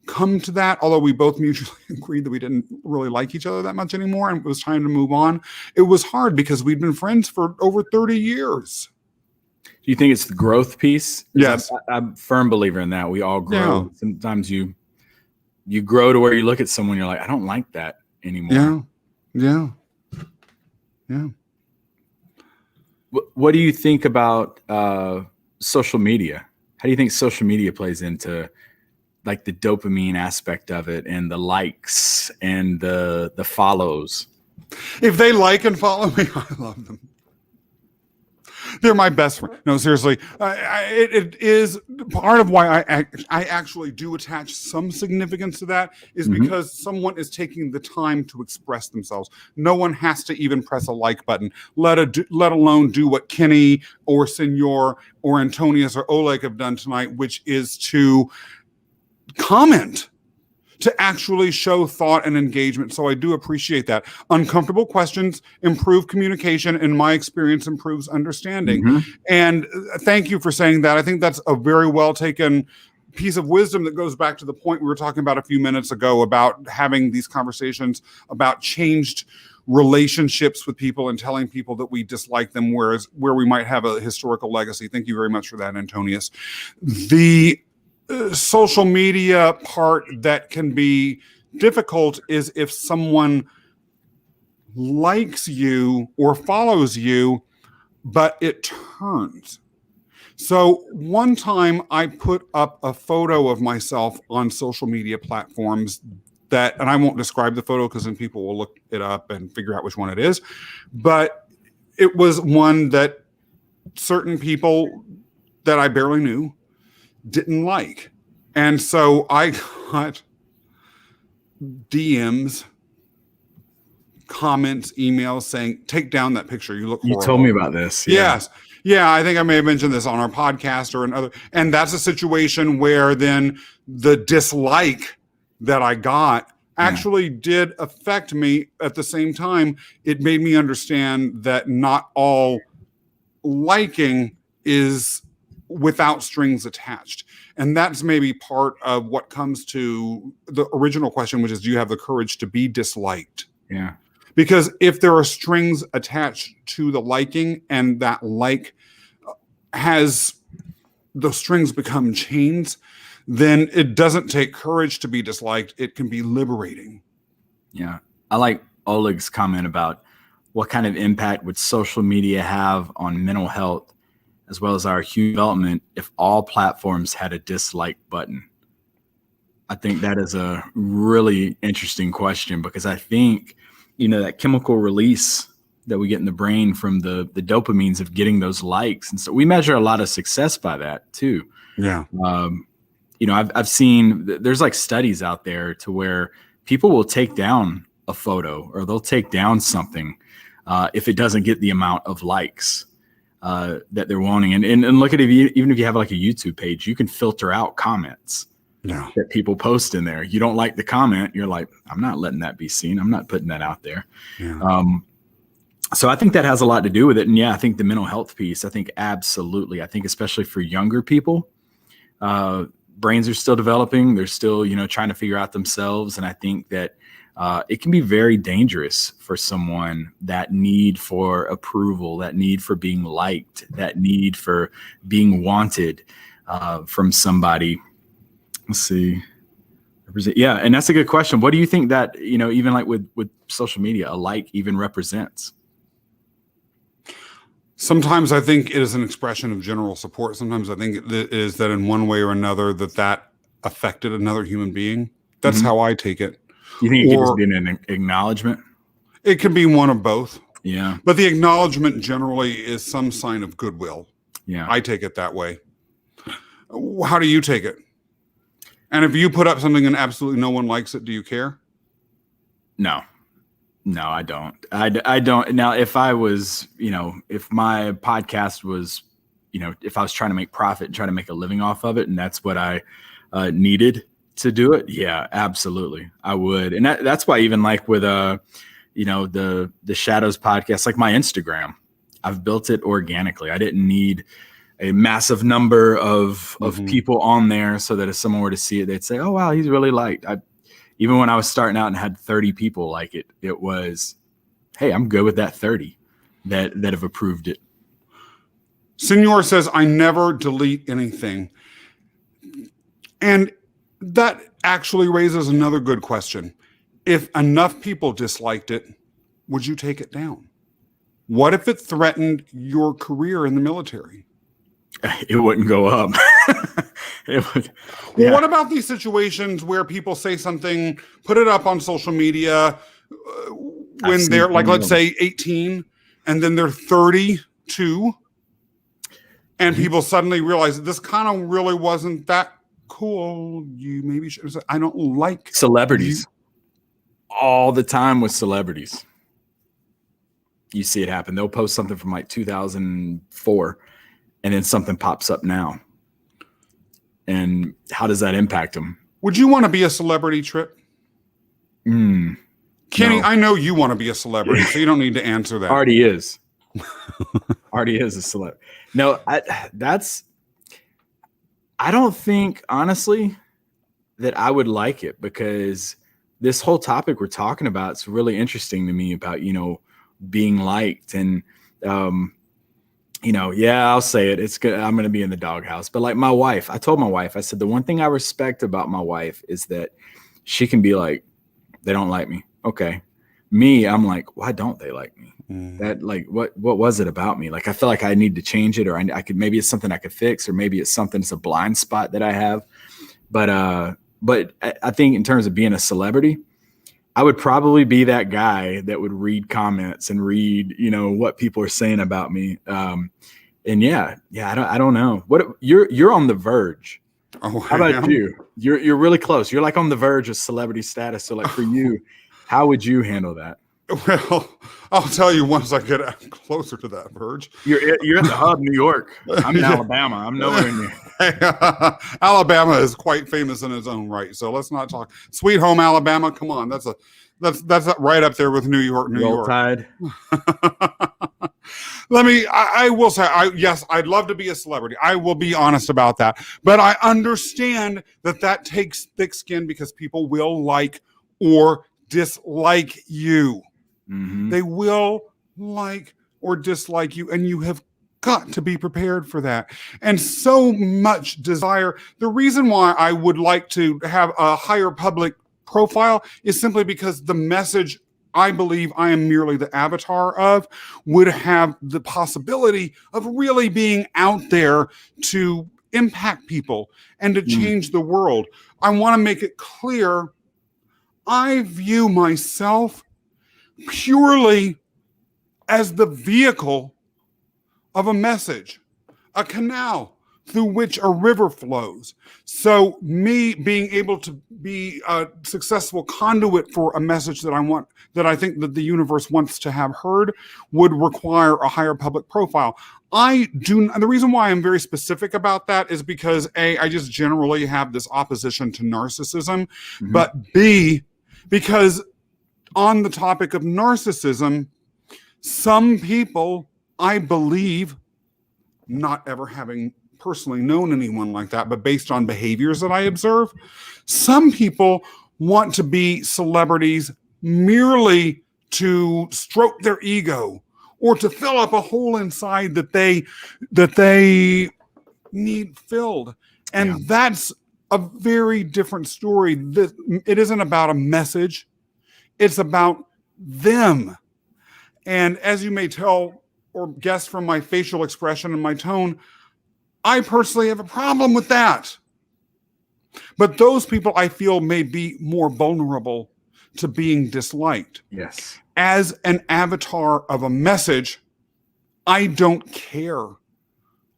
come to that, although we both mutually agreed that we didn't really like each other that much anymore and it was time to move on. It was hard because we'd been friends for over 30 years. Do you think it's the growth piece? Yes. I'm a firm believer in that. We all grow. Yeah. Sometimes you grow to where you look at someone, you're like, I don't like that anymore. Yeah. What do you think about social media? How do you think social media plays into like the dopamine aspect of it and the likes and the follows? If they like and follow me, I love them. They're my best friend. No, seriously, it is part of why I actually do attach some significance to that is because someone is taking the time to express themselves. No one has to even press a like button, let alone do what Kenny or Senor or Antonius or Oleg have done tonight, which is to comment, to actually show thought and engagement. So I do appreciate that. Uncomfortable questions improve communication. In my experience, improves understanding. And thank you for saying that. I think that's a very well taken piece of wisdom that goes back to the point we were talking about a few minutes ago about having these conversations about changed relationships with people and telling people that we dislike them, whereas where we might have a historical legacy. Thank you very much for that, Antonius. The social media part that can be difficult is if someone likes you or follows you, but it turns. So one time I put up a photo of myself on social media platforms and I won't describe the photo because then people will look it up and figure out which one it is. But it was one that certain people that I barely knew didn't like. And so I got DMs, comments, emails saying, take down that picture. You look horrible. You told me about this. Yeah. Yes. Yeah, I think I may have mentioned this on our podcast or another. And that's a situation where then the dislike that I got actually did affect me. At the same time, it made me understand that not all liking is without strings attached. And that's maybe part of what comes to the original question, which is, do you have the courage to be disliked? Yeah. Because if there are strings attached to the liking and that like has the strings become chains, then it doesn't take courage to be disliked. It can be liberating. Yeah. I like Oleg's comment about what kind of impact would social media have on mental health as well as our human development if all platforms had a dislike button. I think that is a really interesting question because I think, that chemical release that we get in the brain from the dopamines of getting those likes. And so we measure a lot of success by that too. Yeah. I've seen there's like studies out there to where people will take down a photo or they'll take down something if it doesn't get the amount of likes that they're wanting. And look at it, even if you have like a YouTube page, you can filter out comments. Yeah. That people post in there. You don't like the comment, you're like, I'm not letting that be seen. I'm not putting that out there. Yeah. So I think that has a lot to do with it. And yeah, I think the mental health piece, I think absolutely. I think especially for younger people, brains are still developing. They're still, trying to figure out themselves. And I think that it can be very dangerous for someone, that need for approval, that need for being liked, that need for being wanted from somebody. Let's see. Yeah. And that's a good question. What do you think that, even like with social media, a like even represents? Sometimes I think it is an expression of general support. Sometimes I think it is that in one way or another that affected another human being. That's how I take it. You think it could just be an acknowledgement? It can be one of both. Yeah. But the acknowledgement generally is some sign of goodwill. Yeah. I take it that way. How do you take it? And if you put up something and absolutely no one likes it, do you care? No, I don't. I don't. Now, if I was, if my podcast was, if I was trying to make profit and trying to make a living off of it, and that's what I needed to do it, yeah, absolutely, I would. And that's why even like with, the Shadows podcast, like my Instagram, I've built it organically. I didn't need a massive number of people on there so that if someone were to see it, they'd say, oh, wow, he's really liked. Even when I was starting out and had 30 people like it, it was, hey, I'm good with that 30 that have approved it. Senor says, I never delete anything. And that actually raises another good question. If enough people disliked it, would you take it down? What if it threatened your career in the military? It wouldn't go up. It would. Well, Yeah. what about these situations where people say something, put it up on social media when they're like, let's say 18, and then they're 32, and people suddenly realize this kind of really wasn't that cool. You maybe should have said, I don't like Celebrities. All the time with celebrities. You see it happen. They'll post something from like 2004. And then something pops up now. And how does that impact them? Would you want to be a celebrity, Trip? Kenny, No. I know you want to be a celebrity, so you don't need to answer that. Already is. Already is a celeb. No, I don't think, honestly, that I would like it because this whole topic we're talking about is really interesting to me about, being liked and, yeah, I'll say it. It's good. I'm going to be in the doghouse. But like my wife, I told my wife, I said, the one thing I respect about my wife is that she can be like, they don't like me. Okay. me, I'm like, why don't they like me? Mm. That like, what was it about me? Like, I feel like I need to change it, or I could, maybe it's something I could fix, or maybe it's something, it's a blind spot that I have. But I think in terms of being a celebrity, I would probably be that guy that would read comments and read, what people are saying about me. And yeah, I don't know. What you're on the verge. Oh, How about you? You're really close. You're like on the verge of celebrity status. So like for you, how would you handle that? Well, I'll tell you once I get closer to that verge. You're at the hub, New York. I'm in Alabama. I'm nowhere near. Alabama is quite famous in its own right. So let's not talk Sweet Home Alabama. Come on, that's right up there with New York. Roll Tide. I will say, yes, I'd love to be a celebrity. I will be honest about that. But I understand that takes thick skin, because people will like or dislike you. Mm-hmm. They will like or dislike you, and you have got to be prepared for that. And so much desire. The reason why I would like to have a higher public profile is simply because the message I believe I am merely the avatar of would have the possibility of really being out there to impact people and to change the world. I want to make it clear, I view myself purely as the vehicle of a message, a canal through which a river flows. So me being able to be a successful conduit for a message that I think that the universe wants to have heard would require a higher public profile. The reason why I'm very specific about that is because A, I just generally have this opposition to narcissism, but B, because on the topic of narcissism, some people, I believe, not ever having personally known anyone like that, but based on behaviors that I observe, some people want to be celebrities merely to stroke their ego or to fill up a hole inside that they need filled. And that's a very different story. It isn't about a message. It's about them. And as you may tell or guess from my facial expression and my tone, I personally have a problem with that. But those people, I feel, may be more vulnerable to being disliked. Yes. As an avatar of a message, I don't care.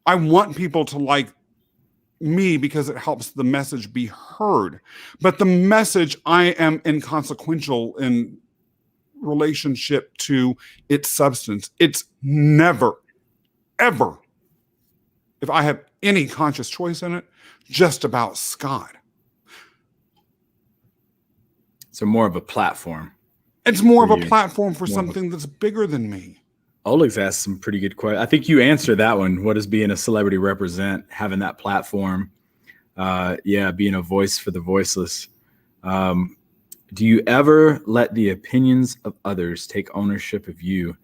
I want people to like me because it helps the message be heard. But the message, I am inconsequential in relationship to its substance. It's never, ever, if I have any conscious choice in it, just about Scott. So more of a platform. It's more of a platform for something that's bigger than me. Oleg's asked some pretty good questions. I think you answered that one. What does being a celebrity represent? Having that platform. Being a voice for the voiceless. Do you ever let the opinions of others take ownership of you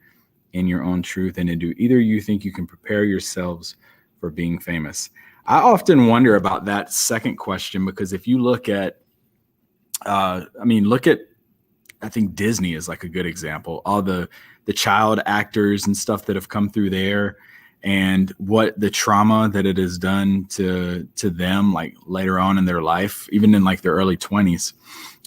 and your own truth? And do either you think you can prepare yourselves for being famous? I often wonder about that second question, because if you look at, I think Disney is like a good example. All the child actors and stuff that have come through there, and what the trauma that it has done to them, like later on in their life, even in like their early 20s.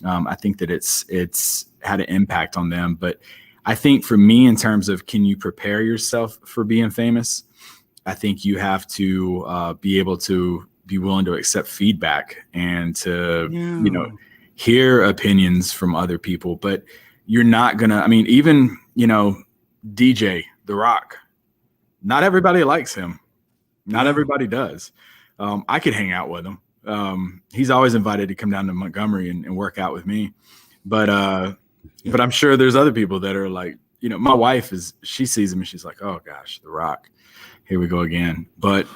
I think that it's had an impact on them. But I think for me, in terms of, can you prepare yourself for being famous? I think you have to be able to be willing to accept feedback and to, hear opinions from other people. But you're not gonna, even, DJ The Rock, not everybody likes him. Not everybody does. I could hang out with him. He's always invited to come down to Montgomery and work out with me. But I'm sure there's other people that are like, my wife she sees him and she's like, oh gosh, The Rock, here we go again. But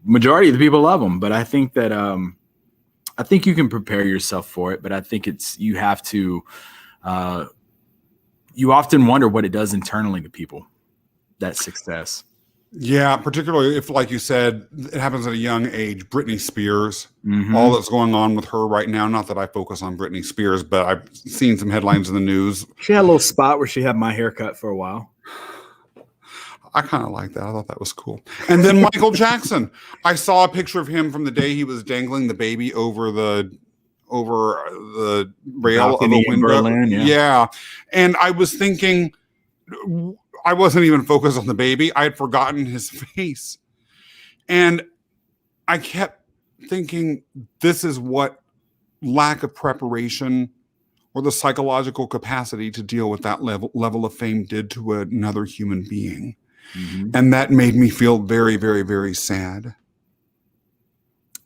majority of the people love him. But I think that, I think you can prepare yourself for it, but I think you have to, you often wonder what it does internally to people, that success. Yeah, particularly if, like you said, it happens at a young age. Britney Spears, all Hmm. that's going on with her right now. Not that I focus on Britney Spears, but I've seen some headlines in the news. She had a little spot where she had my haircut for a while. I kind of like that. I thought that was cool. And then Michael Jackson. I saw a picture of him from the day he was dangling the baby over the rail of a Balcony in window. Berlin, yeah. Yeah. And I was thinking, I wasn't even focused on the baby. I had forgotten his face. And I kept thinking, this is what lack of preparation or the psychological capacity to deal with that level of fame did to another human being. Mm-hmm. And that made me feel very, very, very sad.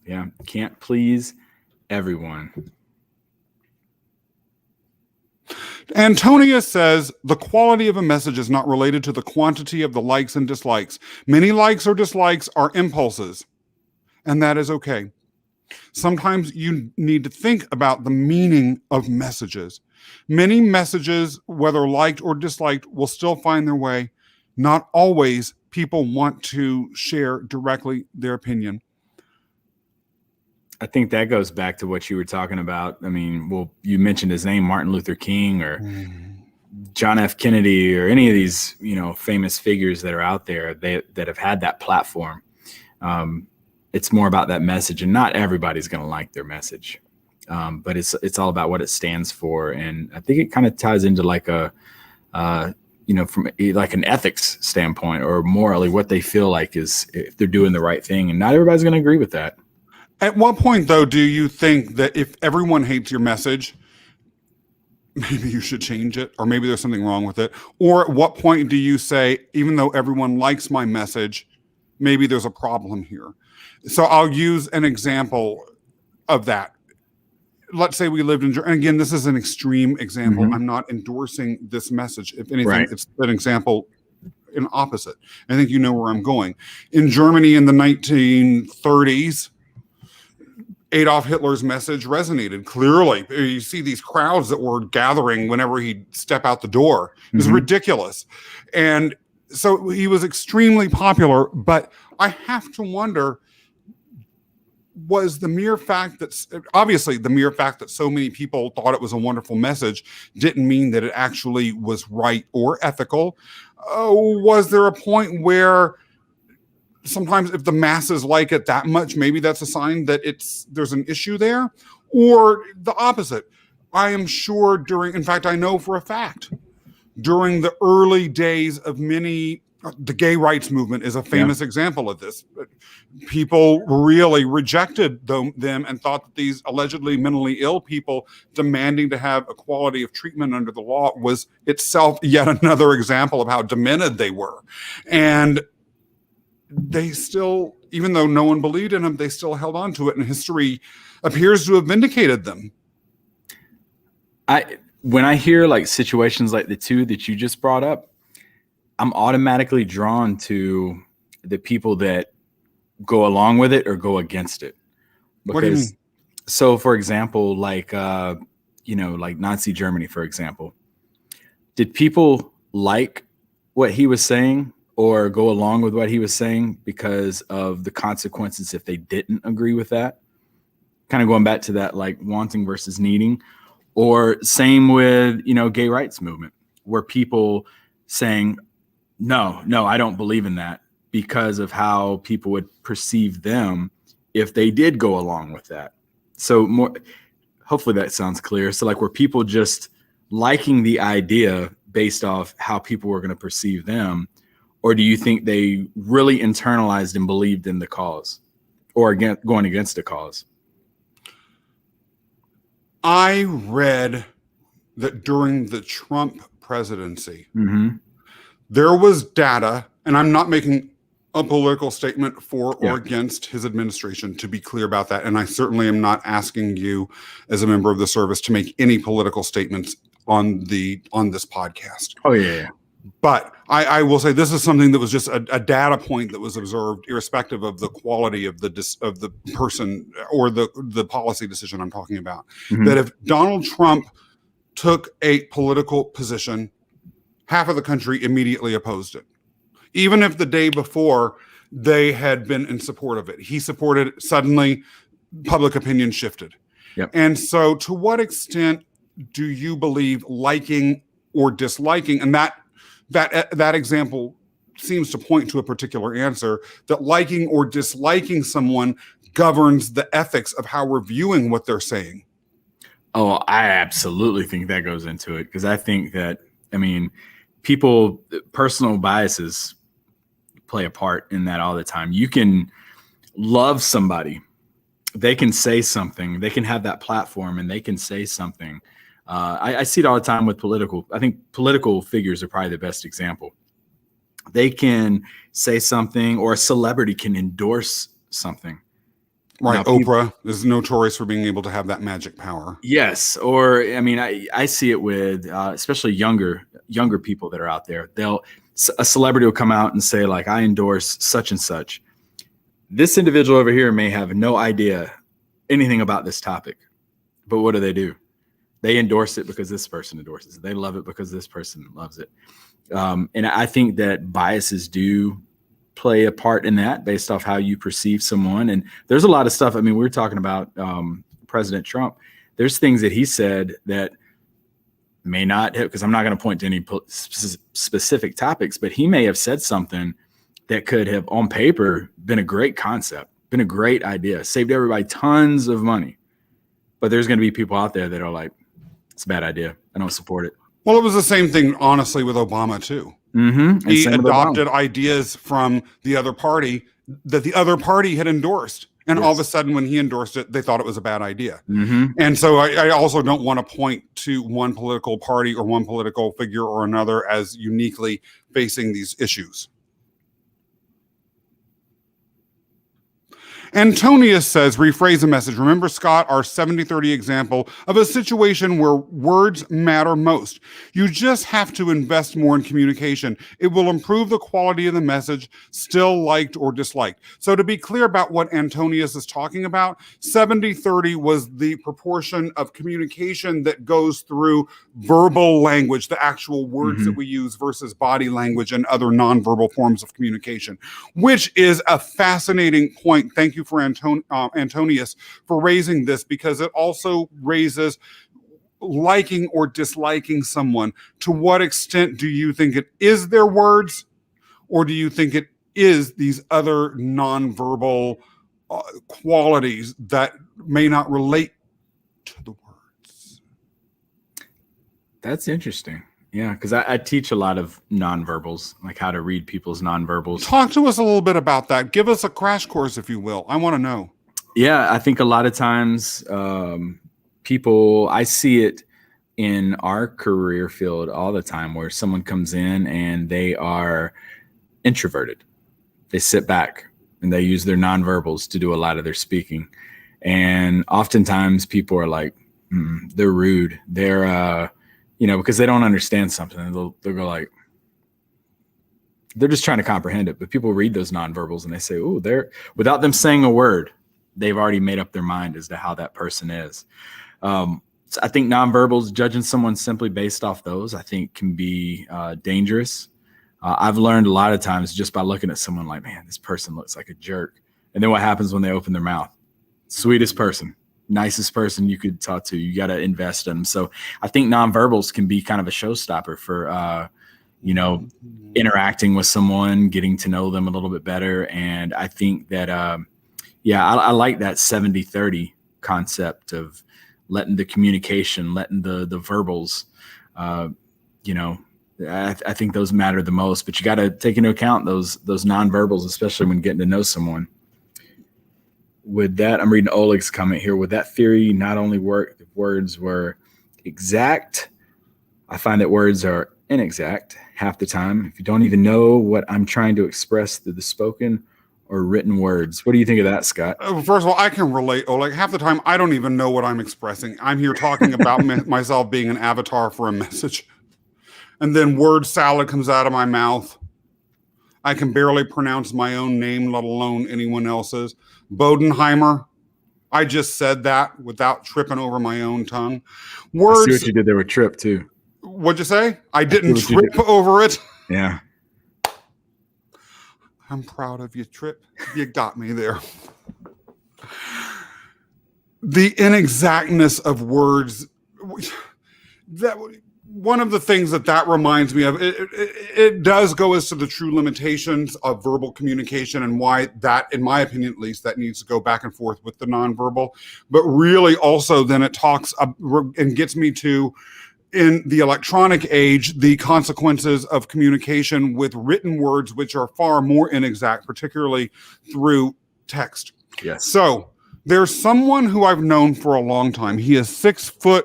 Yeah, can't please everyone. Antonia says the quality of a message is not related to the quantity of the likes and dislikes. Many likes or dislikes are impulses, and that is okay. Sometimes you need to think about the meaning of messages. Many messages, whether liked or disliked, will still find their way. Not always people want to share directly their opinion. I think that goes back to what you were talking about. I mean, well, you mentioned his name, Martin Luther King or John F. Kennedy or any of these, famous figures that are out there that have had that platform. It's more about that message, and not everybody's going to like their message. But it's all about what it stands for. And I think it kind of ties into like from like an ethics standpoint or morally what they feel like is if they're doing the right thing. And not everybody's going to agree with that. At what point, though, do you think that if everyone hates your message, maybe you should change it, or maybe there's something wrong with it? Or at what point do you say, even though everyone likes my message, maybe there's a problem here? So I'll use an example of that. Let's say we lived in Germany. And again, this is an extreme example. Mm-hmm. I'm not endorsing this message. If anything, Right. It's an example in opposite. I think you know where I'm going. In Germany in the 1930s, Adolf Hitler's message resonated clearly. You see these crowds that were gathering whenever he'd step out the door. It was ridiculous. And so he was extremely popular, but I have to wonder, was the mere fact that so many people thought it was a wonderful message didn't mean that it actually was right or ethical. Was there a point where sometimes if the masses like it that much, maybe that's a sign that there's an issue there? Or the opposite? I am sure in fact, I know for a fact, during the early days of the gay rights movement is a famous example of this. People really rejected them and thought that these allegedly mentally ill people demanding to have equality of treatment under the law was itself yet another example of how demented they were. And they still, even though no one believed in them, they still held on to it, and history appears to have vindicated them. When I hear like situations like the two that you just brought up, I'm automatically drawn to the people that go along with it or go against it. Because, what do you mean? So, for example, like Nazi Germany, for example, did people like what he was saying or go along with what he was saying because of the consequences if they didn't agree with that? Kind of going back to that, like wanting versus needing. Or same with, gay rights movement, where people saying, no, I don't believe in that because of how people would perceive them if they did go along with that. So hopefully that sounds clear. So like, were people just liking the idea based off how people were going to perceive them? Or do you think they really internalized and believed in the cause or going against the cause? I read that during the Trump presidency, there was data, and I'm not making a political statement for or against his administration, to be clear about that. And I certainly am not asking you as a member of the service to make any political statements on this podcast. Oh, yeah. But I will say this is something that was just a data point that was observed, irrespective of the quality of the person or the policy decision I'm talking about. That if Donald Trump took a political position, half of the country immediately opposed it. even if the day before they had been in support of it. He supported it, suddenly public opinion shifted. Yep. And so to what extent do you believe liking or disliking, and that example seems to point to a particular answer, that liking or disliking someone governs the ethics of how we're viewing what they're saying? Oh, I absolutely think that goes into it, because I think that, I mean, people, personal biases play a part in that all the time. You can love somebody, they can say something, they can have that platform and they can say something. I see it all the time with I think political figures are probably the best example. They can say something, or a celebrity can endorse something. Right. Now, Oprah is notorious for being able to have that magic power. Yes. Or, I mean, I see it with especially younger people that are out there. A celebrity will come out and say, like, I endorse such and such. This individual over here may have no idea anything about this topic, but what do? They endorse it because this person endorses it. They love it because this person loves it. And I think that biases do play a part in that, based off how you perceive someone. And there's a lot of stuff. I mean, we were talking about President Trump. There's things that he said that may not have, because I'm not going to point to any specific topics, but he may have said something that could have on paper been a great concept, been a great idea, saved everybody tons of money. But there's going to be people out there that are like, it's a bad idea, I don't support it. Well, it was the same thing, honestly, with Obama too. Mm-hmm. He adopted ideas from the other party that the other party had endorsed. And all of a sudden, when he endorsed it, they thought it was a bad idea. Mm-hmm. And so I also don't want to point to one political party or one political figure or another as uniquely facing these issues. Antonius says, rephrase the message. Remember, Scott, our 70-30 example of a situation where words matter most. You just have to invest more in communication. It will improve the quality of the message, still liked or disliked. So to be clear about what Antonius is talking about, 70-30 was the proportion of communication that goes through verbal language, the actual words that we use, versus body language and other nonverbal forms of communication, which is a fascinating point. Thank you for Antonius for raising this, because it also raises liking or disliking someone. To what extent do you think it is their words, or do you think it is these other nonverbal qualities that may not relate to the words? That's interesting. Yeah, because I teach a lot of nonverbals, like how to read people's nonverbals. Talk to us a little bit about that. Give us a crash course, if you will. I want to know. Yeah, I think a lot of times people, I see it in our career field all the time, where someone comes in and they are introverted. They sit back and they use their nonverbals to do a lot of their speaking. And oftentimes people are like, they're rude. They're, because they don't understand something. They'll go like, they're just trying to comprehend it. But people read those nonverbals and they say, oh, without them saying a word, they've already made up their mind as to how that person is. So I think nonverbals, judging someone simply based off those, I think can be dangerous. I've learned a lot of times just by looking at someone like, man, this person looks like a jerk. And then what happens when they open their mouth? Sweetest person. Nicest person you could talk to. You got to invest in them. So I think nonverbals can be kind of a showstopper for, interacting with someone, getting to know them a little bit better. And I think that, I like that 70-30 concept of letting the communication, letting the verbals, I think those matter the most. But you got to take into account those nonverbals, especially when getting to know someone. With that, I'm reading Oleg's comment here. Would that theory not only work if words were exact? I find that words are inexact half the time. If you don't even know what I'm trying to express through the spoken or written words. What do you think of that, Scott? First of all, I can relate, Oleg. Half the time, I don't even know what I'm expressing. I'm here talking about myself being an avatar for a message. And then word salad comes out of my mouth. I can barely pronounce my own name, let alone anyone else's. Bodenheimer. I just said that without tripping over my own tongue. Words. I see what you did there with trip too. What'd you say? I didn't trip over it. Yeah. I'm proud of you, Trip. You got me there. The inexactness of words, that one of the things that reminds me of, it does go as to the true limitations of verbal communication and why that, in my opinion at least, that needs to go back and forth with the nonverbal. But really also then it talks and gets me to, in the electronic age, the consequences of communication with written words, which are far more inexact, particularly through text. Yes. So there's someone who I've known for a long time. He is 6'5".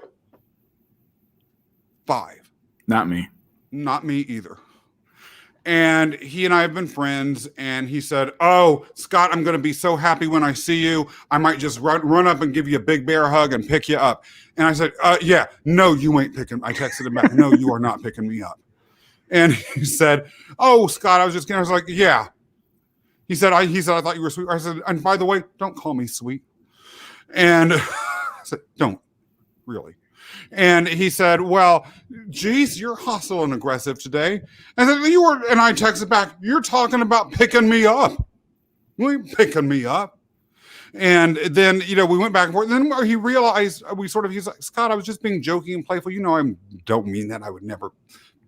Not me. Not me either. And he and I have been friends, and he said, "Oh, Scott, I'm going to be so happy when I see you. I might just run up and give you a big bear hug and pick you up." And I said, "Yeah, no, you ain't picking." I texted him back, "No, you are not picking me up." And he said, "Oh, Scott, I was just kidding." I was like, "Yeah." He said, I thought you were sweet." I said, "And by the way, don't call me sweet." And I said, "Don't, really." And he said, "Well, geez, you're hostile and aggressive today." And I said, "You were," and I texted back, "You're talking about picking me up. You ain't picking me up." And then, we went back and forth. And then he realized, he's like, "Scott, I was just being joking and playful. I don't mean that. I would never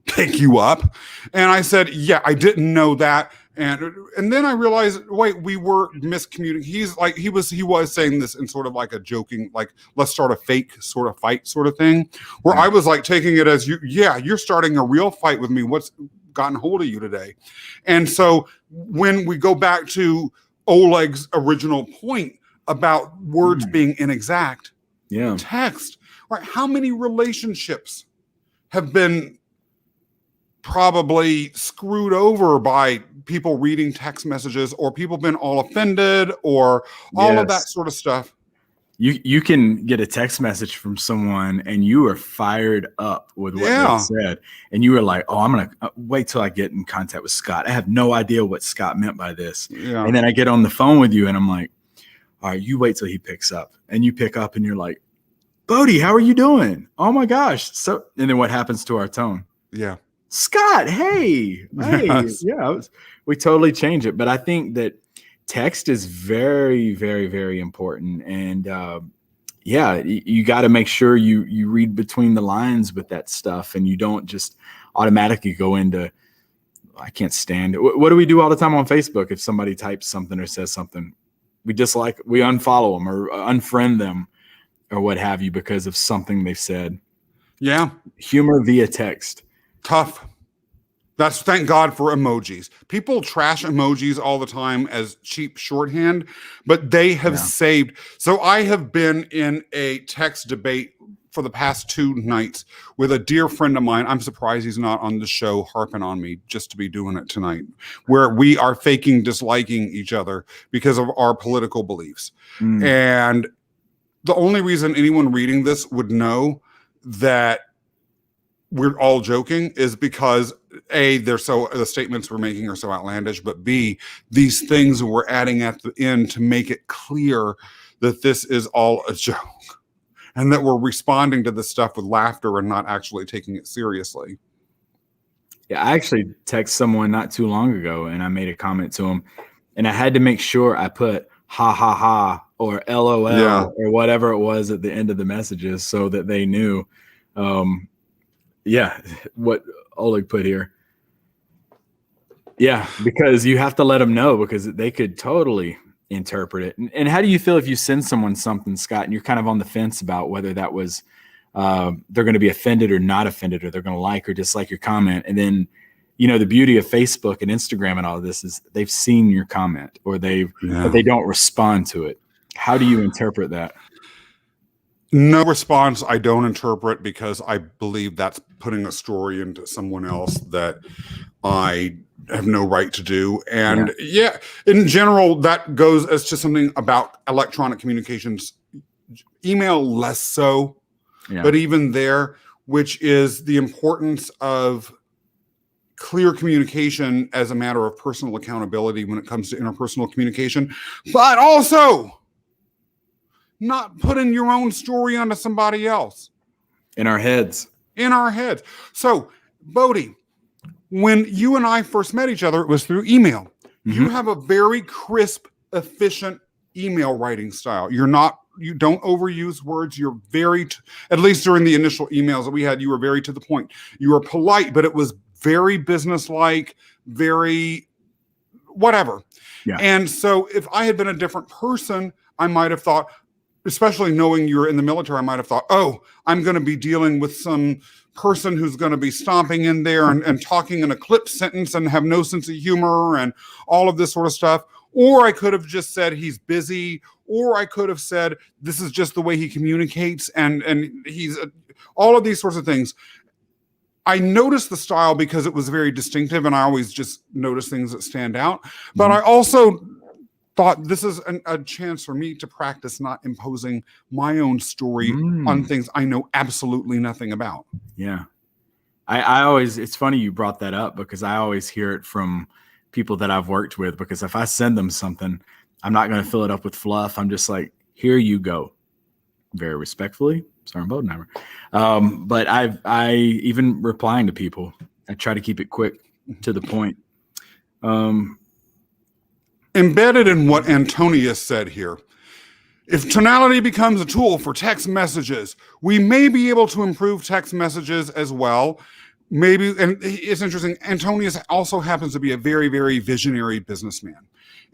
pick you up." And I said, "Yeah, I didn't know that." And then I realized, wait, we were miscommunicating. He was saying this in sort of like a joking, like, let's start a fake sort of fight sort of thing, where I was like taking it as, you're starting a real fight with me. What's gotten hold of you today? And so when we go back to Oleg's original point about words being inexact, text, right? How many relationships have been probably screwed over by people reading text messages, or people been all offended, or all of that sort of stuff? You can get a text message from someone and you are fired up with what they said, and you were like, "Oh, I'm gonna wait till I get in contact with Scott. I have no idea what Scott meant by this." And then I get on the phone with you and I'm like, "All right, you wait till he picks up." And you pick up and you're like, "Bodie, how are you doing? Oh my gosh." So, and then what happens to our tone? Yeah. "Scott, hey. Yes. Yeah, we totally change it." But I think that text is very, very, very important. And you got to make sure you read between the lines with that stuff, and you don't just automatically go into, "I can't stand it." What do we do all the time on Facebook? If somebody types something or says something, we unfollow them or unfriend them or what have you because of something they've said. Yeah. Humor via text. Tough. Thank God for emojis. People trash emojis all the time as cheap shorthand, but they have saved. So I have been in a text debate for the past 2 nights with a dear friend of mine. I'm surprised he's not on the show harping on me just to be doing it tonight, where we are faking disliking each other because of our political beliefs. And the only reason anyone reading this would know that we're all joking is because A, the statements we're making are so outlandish, but B, these things we're adding at the end to make it clear that this is all a joke and that we're responding to this stuff with laughter and not actually taking it seriously. Yeah, I actually texted someone not too long ago and I made a comment to him, and I had to make sure I put ha ha ha or LOL or whatever it was at the end of the messages so that they knew what Oleg put here. Yeah, because you have to let them know, because they could totally interpret it. And how do you feel if you send someone something, Scott, and you're kind of on the fence about whether that was they're going to be offended or not offended, or they're going to like or dislike your comment? And then, the beauty of Facebook and Instagram and all of this is they've seen your comment, or but they don't respond to it. How do you interpret that? No response. I don't interpret, because I believe that's putting a story into someone else that I have no right to do. And in general, that goes as to something about electronic communications, email less so, but even there, which is the importance of clear communication as a matter of personal accountability when it comes to interpersonal communication, but also not putting your own story onto somebody else. In our heads. So, Bodie, when you and I first met each other, it was through email. You have a very crisp, efficient email writing style. You don't overuse words. You're at least during the initial emails that we had, you were very to the point. You were polite, but it was very businesslike, very whatever. Yeah. And so if I had been a different person, I might have thought, especially knowing you're in the military, I might have thought, oh, I'm going to be dealing with some person who's going to be stomping in there and talking in a clipped sentence and have no sense of humor and all of this sort of stuff. Or I could have just said he's busy, or I could have said this is just the way he communicates, and he's all of these sorts of things. I noticed the style because it was very distinctive, and I always just notice things that stand out. But I also thought this is a chance for me to practice not imposing my own story on things I know absolutely nothing about. Yeah. I always, it's funny you brought that up because I always hear it from people that I've worked with, because if I send them something, I'm not going to fill it up with fluff. I'm just like, here you go. Very respectfully, Sergeant Bodenheimer. But I even replying to people, I try to keep it quick to the point. Embedded in what Antonius said here, if tonality becomes a tool for text messages, we may be able to improve text messages as well. Maybe, and it's interesting, Antonius also happens to be a very, very visionary businessman.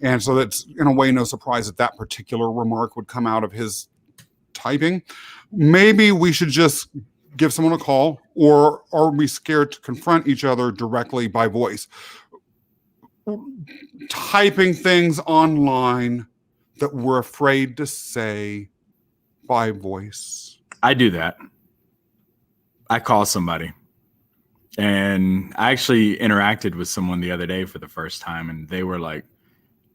And so that's, in a way, no surprise that that particular remark would come out of his typing. Maybe we should just give someone a call, or are we scared to confront each other directly by voice? Typing things online that we're afraid to say by voice. I do that. I call somebody. And I actually interacted with someone the other day for the first time, and they were like,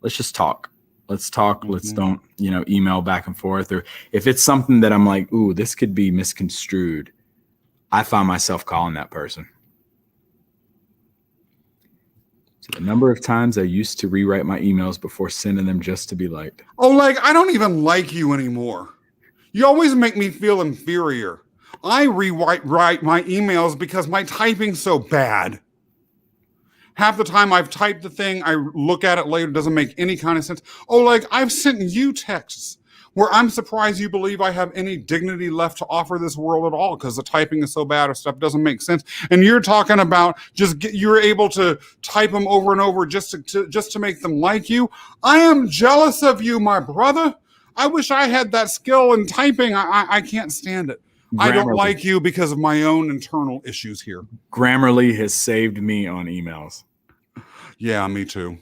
let's just talk. Let's talk. Let's don't, email back and forth. Or if it's something that I'm like, ooh, this could be misconstrued, I find myself calling that person. So the number of times I used to rewrite my emails before sending them just to be liked. Oh, like, I don't even like you anymore. You always make me feel inferior. I rewrite my emails because my typing's so bad. Half the time I've typed the thing, I look at it later, it doesn't make any kind of sense. Oh, like, I've sent you texts where I'm surprised you believe I have any dignity left to offer this world at all because the typing is so bad or stuff doesn't make sense. And you're talking about you're able to type them over and over just to make them like you. I am jealous of you, my brother. I wish I had that skill in typing. I can't stand it. Grammarly. I don't like you because of my own internal issues here. Grammarly has saved me on emails. Yeah, me too.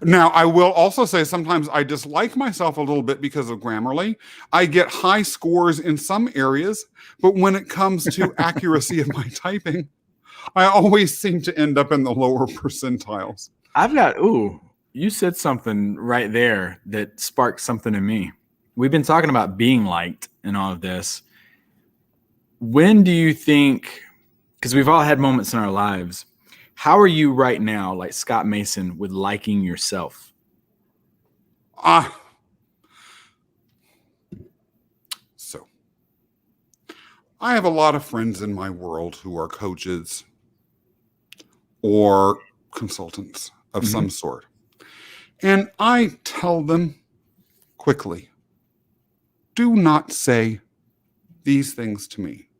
Now, I will also say sometimes I dislike myself a little bit because of Grammarly. I get high scores in some areas, but when it comes to accuracy of my typing, I always seem to end up in the lower percentiles. You said something right there that sparked something in me. We've been talking about being liked and all of this. When do you think, because we've all had moments in our lives, how are you right now, like Scott Mason, with liking yourself? So, I have a lot of friends in my world who are coaches or consultants of some sort. And I tell them quickly, do not say these things to me.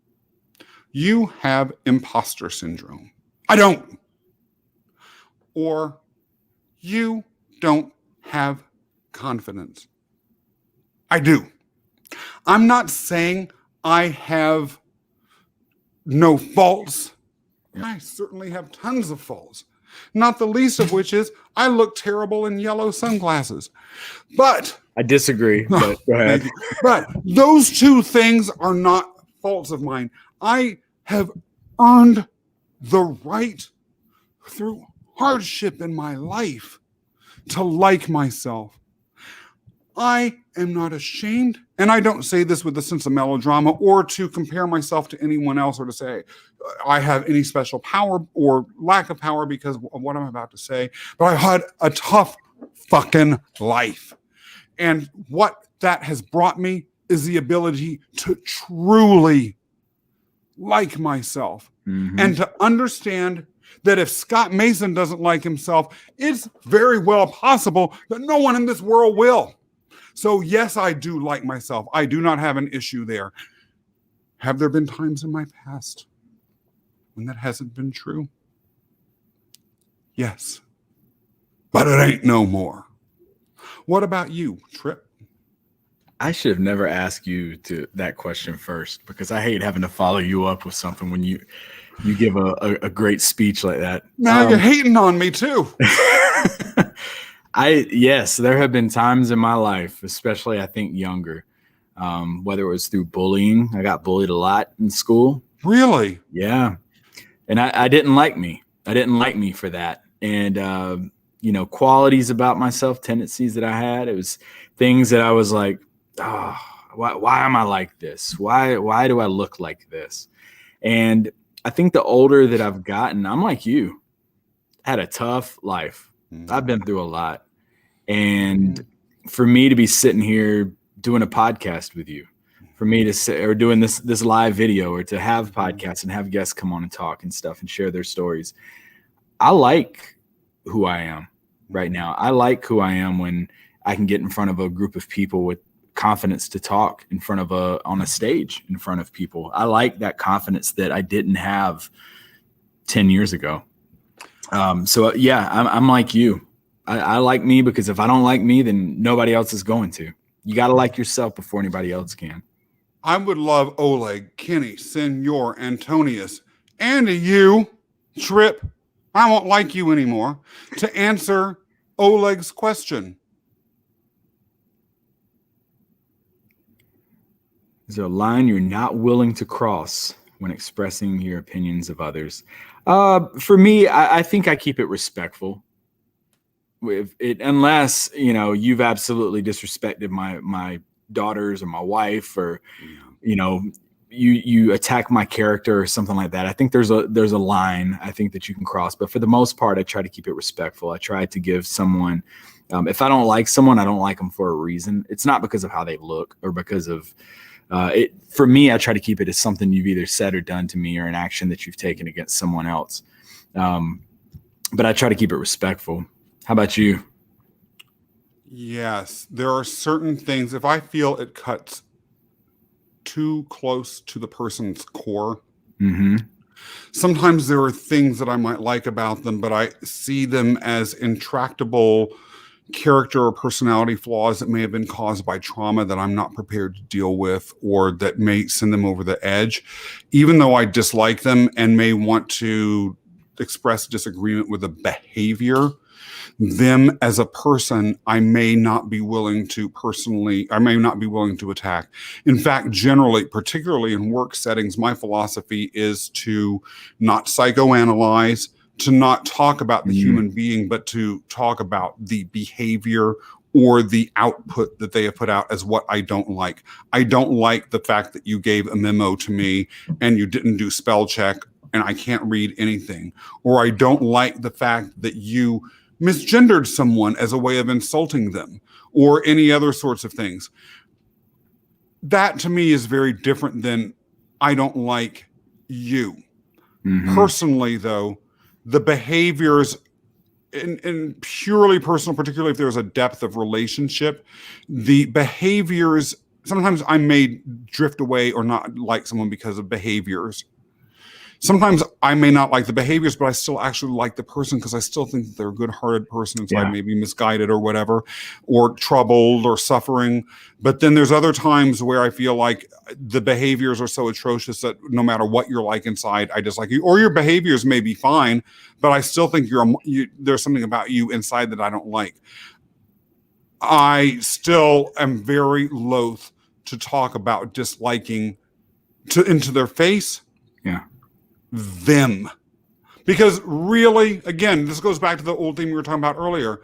You have imposter syndrome. I don't. Or you don't have confidence. I do. I'm not saying I have no faults. I certainly have tons of faults. Not the least of which is I look terrible in yellow sunglasses. But I disagree, but go ahead. But those two things are not faults of mine. I have earned the right through hardship in my life to like myself. I am not ashamed, and I don't say this with a sense of melodrama or to compare myself to anyone else or to say I have any special power or lack of power because of what I'm about to say, but I had a tough fucking life. And what that has brought me is the ability to truly like myself and to understand that if Scott Mason doesn't like himself, it's very well possible that no one in this world will. So yes, I do like myself. I do not have an issue there. Have there been times in my past when that hasn't been true? Yes. But it ain't no more. What about you, Trip? I should have never asked you that question first, because I hate having to follow you up with something when you give a great speech like that. Now you're hating on me too. Yes, there have been times in my life, especially I think younger, whether it was through bullying. I got bullied a lot in school. Really? Yeah. And I didn't like me. I didn't like me for that. And, qualities about myself, tendencies that I had, it was things that I was like, oh, why am I like this? Why do I look like this? And I think the older that I've gotten, I'm like you, had a tough life. I've been through a lot. And for me to be sitting here doing a podcast with you, for me to sit or doing this live video, or to have podcasts and have guests come on and talk and stuff and share their stories, I like who I am right now. I like who I am when I can get in front of a group of people with confidence to talk in front of on a stage in front of people. I like that confidence that I didn't have 10 years ago. So yeah, I'm like you. I like me, because if I don't like me, then nobody else is going to. You got to like yourself before anybody else can. I would love Oleg, Kenny, Senor, Antonius, and you, Trip, I won't like you anymore, to answer Oleg's question. Is there a line you're not willing to cross when expressing your opinions of others? For me, I think I keep it respectful. Unless you've absolutely disrespected my daughters or my wife, or you attack my character or something like that. I think there's a line I think that you can cross, but for the most part, I try to keep it respectful. I try to give someone, if I don't like someone, I don't like them for a reason. It's not because of how they look or because of it. For me, I try to keep it as something you've either said or done to me, or an action that you've taken against someone else. But I try to keep it respectful. How about you? Yes, there are certain things, if I feel it cuts too close to the person's core, sometimes there are things that I might like about them, but I see them as intractable character or personality flaws that may have been caused by trauma that I'm not prepared to deal with, or that may send them over the edge. Even though I dislike them and may want to express disagreement with the behavior, them as a person, I may not be willing to attack. In fact, generally, particularly in work settings, my philosophy is to not psychoanalyze, to not talk about the human being, but to talk about the behavior or the output that they have put out as what I don't like. I don't like the fact that you gave a memo to me and you didn't do spell check and I can't read anything. Or I don't like the fact that you misgendered someone as a way of insulting them, or any other sorts of things. That to me is very different than I don't like you. Personally, though, the behaviors in purely personal, particularly if there's a depth of relationship, the behaviors, sometimes I may drift away or not like someone because of behaviors. Sometimes I may not like the behaviors, but I still actually like the person, because I still think that they're a good-hearted person, and so I may be misguided or whatever, or troubled or suffering. But then there's other times where I feel like the behaviors are so atrocious that no matter what you're like inside, I dislike you. Or your behaviors may be fine, but I still think there's something about you inside that I don't like. I still am very loath to talk about disliking into their face. Yeah. Them. Because really, again, this goes back to the old thing we were talking about earlier.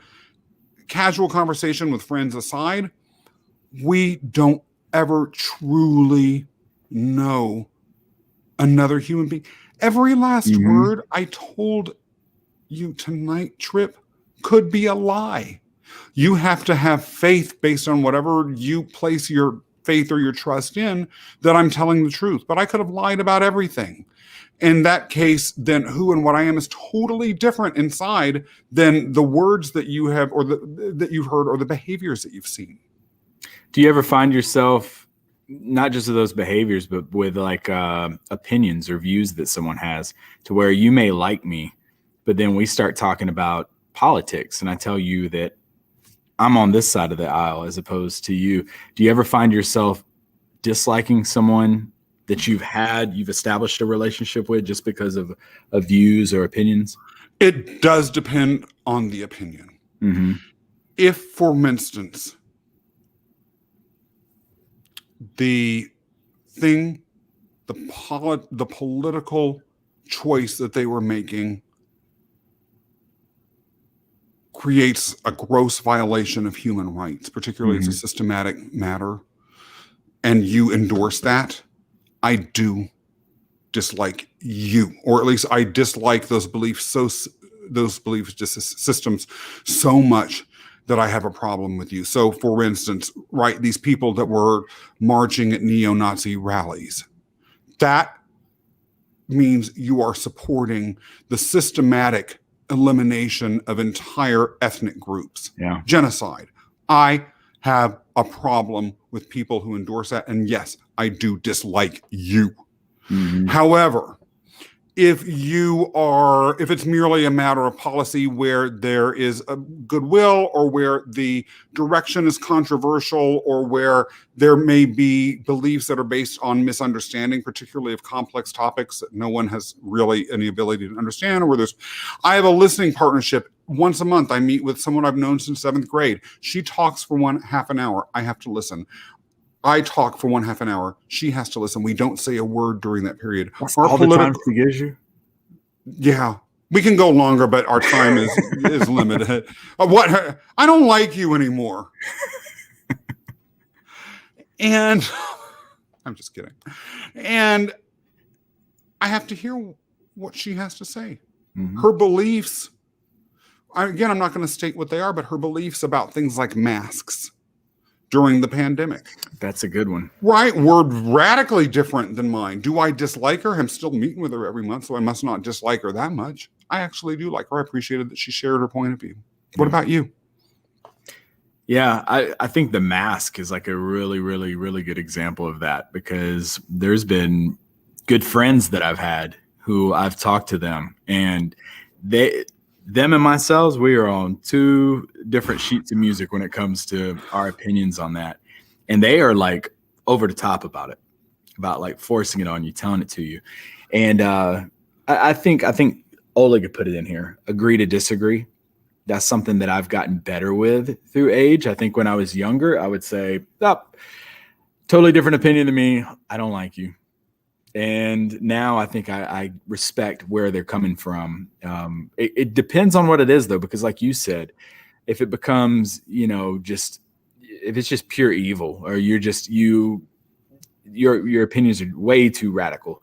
Casual conversation with friends aside, we don't ever truly know another human being. Every last word I told you tonight, Trip, could be a lie. You have to have faith based on whatever you place your faith or your trust in that I'm telling the truth. But I could have lied about everything. In that case, then who and what I am is totally different inside than the words that you have or that you've heard or the behaviors that you've seen. Do you ever find yourself not just of those behaviors, but with like opinions or views that someone has, to where you may like me, but then we start talking about politics and I tell you that I'm on this side of the aisle as opposed to you? Do you ever find yourself disliking someone that you've established a relationship with just because of views or opinions? It does depend on the opinion. Mm-hmm. If, for instance, the political choice that they were making creates a gross violation of human rights, particularly if it's a systematic matter, and you endorse that, I do dislike you, or at least I dislike those beliefs systems so much that I have a problem with you. So, for instance, right, these people that were marching at neo-Nazi rallies, that means you are supporting the systematic elimination of entire ethnic groups. Yeah. Genocide. I have a problem with people who endorse that. And yes, I do dislike you. Mm-hmm. However, if it's merely a matter of policy where there is a goodwill, or where the direction is controversial, or where there may be beliefs that are based on misunderstanding, particularly of complex topics that no one has really any ability to understand, or where I have a listening partnership. Once a month, I meet with someone I've known since 7th grade. She talks for half an hour. I have to listen. I talk for half an hour. She has to listen. We don't say a word during that period. That's all the time she gives you? Yeah. We can go longer, but our time is limited. What? I don't like you anymore. And I'm just kidding. And I have to hear what she has to say. Mm-hmm. Her beliefs, again, I'm not going to state what they are, but her beliefs about things like masks during the pandemic. That's a good one. Right. Were radically different than mine. Do I dislike her? I'm still meeting with her every month, so I must not dislike her that much. I actually do like her. I appreciated that she shared her point of view. What about you? Yeah, I think the mask is like a really, really, really good example of that, because there's been good friends that I've had who I've talked to them, and them and myself, we are on two different sheets of music when it comes to our opinions on that. And they are like over the top about it, about like forcing it on you, telling it to you. And I think Oleg could put it in here. Agree to disagree. That's something that I've gotten better with through age. I think when I was younger, I would say, totally different opinion than me. I don't like you. And now I think I respect where they're coming from. It depends on what it is, though, because like you said, if it becomes, if it's just pure evil, or your opinions are way too radical,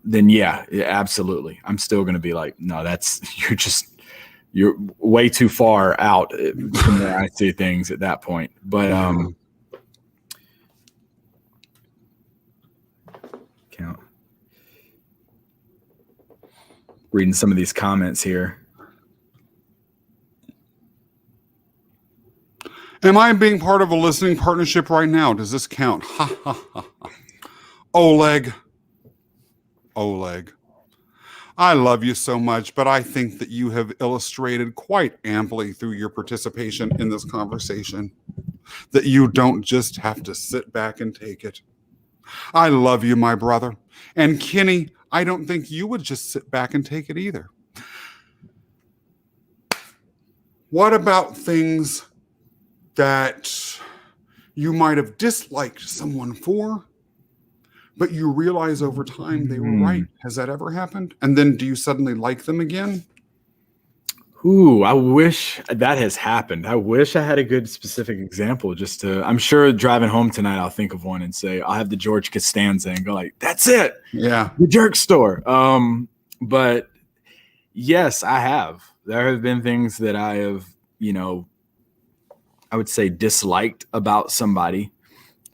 then yeah, absolutely. I'm still going to be like, no, you're way too far out from where I see things at that point. But reading some of these comments here. Am I being part of a listening partnership right now? Does this count? Ha ha ha. Oleg. I love you so much, but I think that you have illustrated quite amply through your participation in this conversation that you don't just have to sit back and take it. I love you, my brother. And Kenny, I don't think you would just sit back and take it either. What about things that you might have disliked someone for, but you realize over time they were right? Has that ever happened? And then do you suddenly like them again? Ooh, I wish that has happened. I wish I had a good specific example. I'm sure driving home tonight, I'll think of one and say, I'll have the George Costanza and go like, that's it. Yeah. The jerk store. But yes, I have. There have been things that I have, I would say disliked about somebody.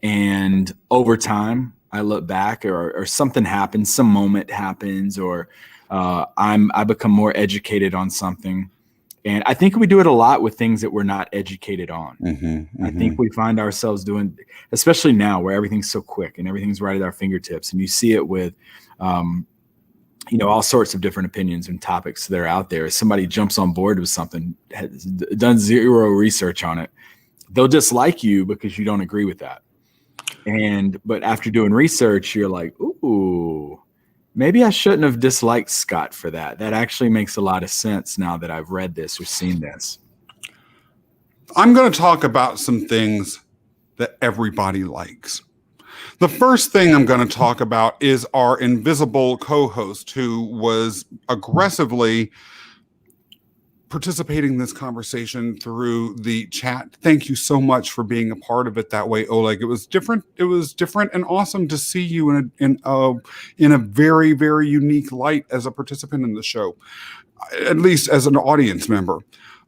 And over time, I look back or something happens, some moment happens, or I become more educated on something. And I think we do it a lot with things that we're not educated on. I think we find ourselves doing, especially now where everything's so quick and everything's right at our fingertips. And you see it with, all sorts of different opinions and topics that are out there. If somebody jumps on board with something, has done zero research on it, they'll dislike you because you don't agree with that. But after doing research, you're like, ooh, maybe I shouldn't have disliked Scott for that. That actually makes a lot of sense now that I've read this or seen this. I'm going to talk about some things that everybody likes. The first thing I'm going to talk about is our invisible co-host who was aggressively participating in this conversation through the chat. Thank you so much for being a part of it that way, Oleg. It was different. It was different and awesome to see you in a very, very unique light as a participant in the show, at least as an audience member.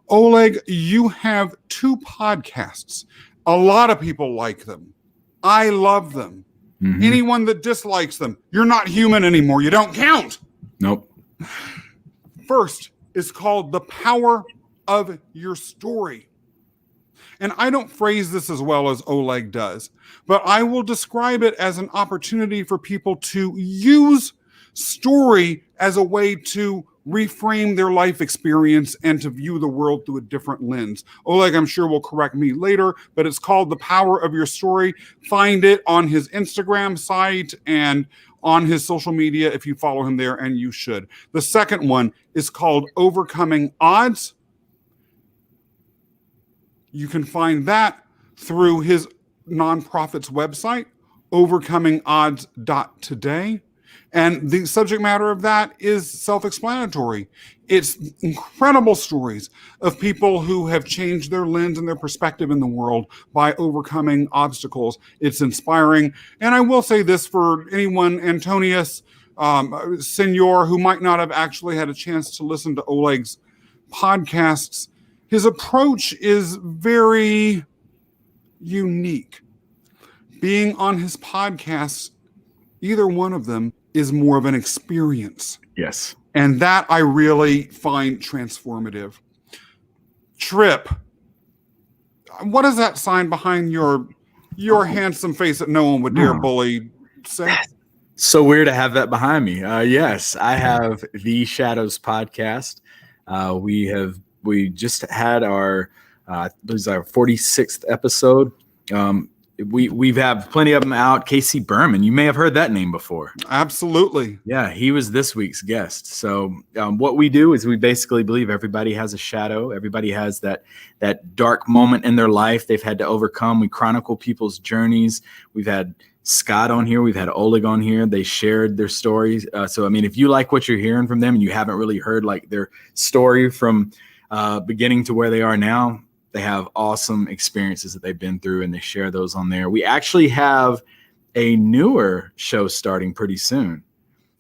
Oleg, you have 2 podcasts. A lot of people like them. I love them. Mm-hmm. Anyone that dislikes them, you're not human anymore. You don't count. Nope. First is called The Power of Your Story. And I don't phrase this as well as Oleg does, but I will describe it as an opportunity for people to use story as a way to reframe their life experience and to view the world through a different lens. Oleg, I'm sure will correct me later, but it's called The Power of Your Story. Find it on his Instagram site and on his social media if you follow him there, and you should. The second one is called Overcoming Odds. You can find that through his nonprofit's website, overcomingodds.today. And the subject matter of that is self-explanatory. It's incredible stories of people who have changed their lens and their perspective in the world by overcoming obstacles. It's inspiring. And I will say this for anyone, Antonius, Senor, who might not have actually had a chance to listen to Oleg's podcasts, his approach is very unique. Being on his podcasts, either one of them is more of an experience. Yes. And that I really find transformative. Trip, what is that sign behind your handsome face that no one would dare bully say? So weird to have that behind me. Yes, I have the Shadows podcast. We just had our 46th episode. We've had plenty of them out. Casey Berman, you may have heard that name before. Absolutely. Yeah, he was this week's guest. So what we do is we basically believe everybody has a shadow. Everybody has that dark moment in their life they've had to overcome. We chronicle people's journeys. We've had Scott on here. We've had Oleg on here. They shared their stories. So, I mean, if you like what you're hearing from them and you haven't really heard like their story from beginning to where they are now, they have awesome experiences that they've been through, and they share those on there. We actually have a newer show starting pretty soon.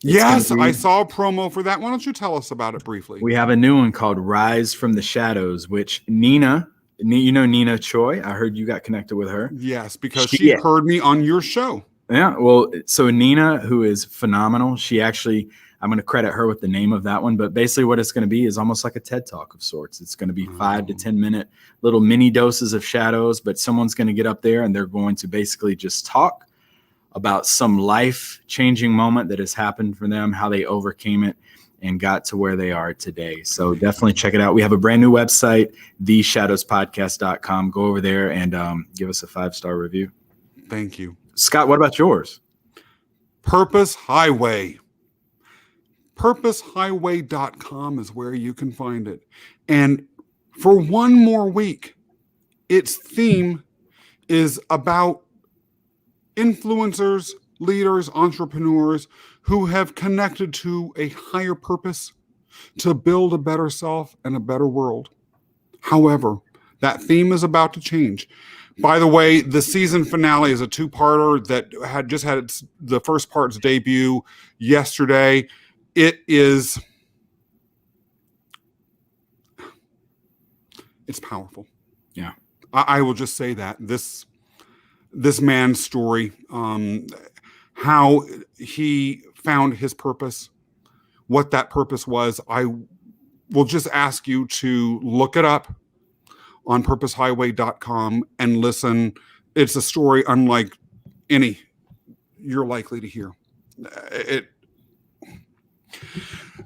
Yes, I saw a promo for that. Why don't you tell us about it briefly? We have a new one called Rise from the Shadows, which Nina, you know Nina Choi? I heard you got connected with her. Yes, because she heard me on your show. Yeah, well, so Nina, who is phenomenal, she actually, I'm going to credit her with the name of that one, but basically what it's going to be is almost like a TED Talk of sorts. It's going to be 5 to 10 minute little mini doses of shadows, but someone's going to get up there and they're going to basically just talk about some life-changing moment that has happened for them, how they overcame it and got to where they are today. So definitely check it out. We have a brand new website, theshadowspodcast.com. Go over there and give us a 5-star review. Thank you. Scott, what about yours? Purpose Highway. PurposeHighway.com is where you can find it. And for one more week, its theme is about influencers, leaders, entrepreneurs who have connected to a higher purpose to build a better self and a better world. However, that theme is about to change. By the way, the season finale is a 2-parter that had just had the first part's debut yesterday. It's powerful. Yeah. I will just say that. this man's story, how he found his purpose, what that purpose was. I will just ask you to look it up on purposehighway.com and listen. It's a story unlike any you're likely to hear.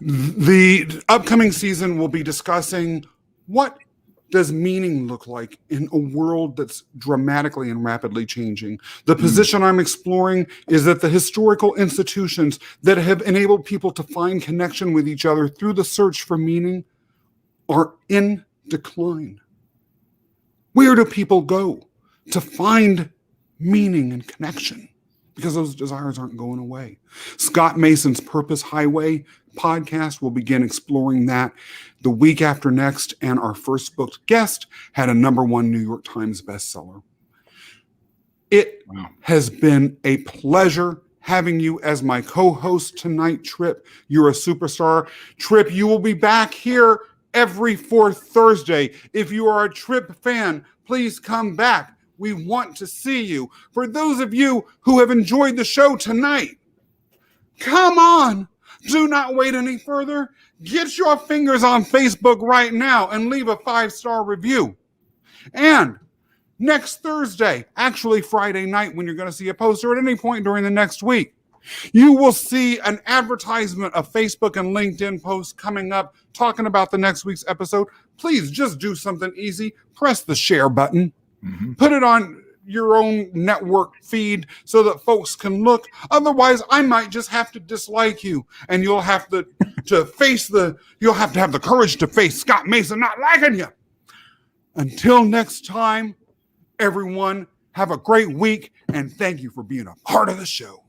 The upcoming season will be discussing what does meaning look like in a world that's dramatically and rapidly changing. The position I'm exploring is that the historical institutions that have enabled people to find connection with each other through the search for meaning are in decline. Where do people go to find meaning and connection? Because those desires aren't going away. Scott Mason's Purpose Highway podcast will begin exploring that the week after next, and our first booked guest had a #1 New York Times bestseller. It has been a pleasure having you as my co-host tonight, Trip. You're a superstar. Trip, you will be back here every fourth Thursday. If you are a Trip fan, please come back. We want to see you. For those of you who have enjoyed the show tonight, come on. Do not wait any further. Get your fingers on Facebook right now and leave a 5-star review. And next Thursday, actually Friday night, when you're going to see a poster at any point during the next week, you will see an advertisement of Facebook and LinkedIn posts coming up talking about the next week's episode. Please just do something easy. Press the share button. Put it on your own network feed so that folks can look. Otherwise, I might just have to dislike you, and you'll have to you'll have to have the courage to face Scott Mason not liking you. Until next time, everyone, have a great week, and thank you for being a part of the show.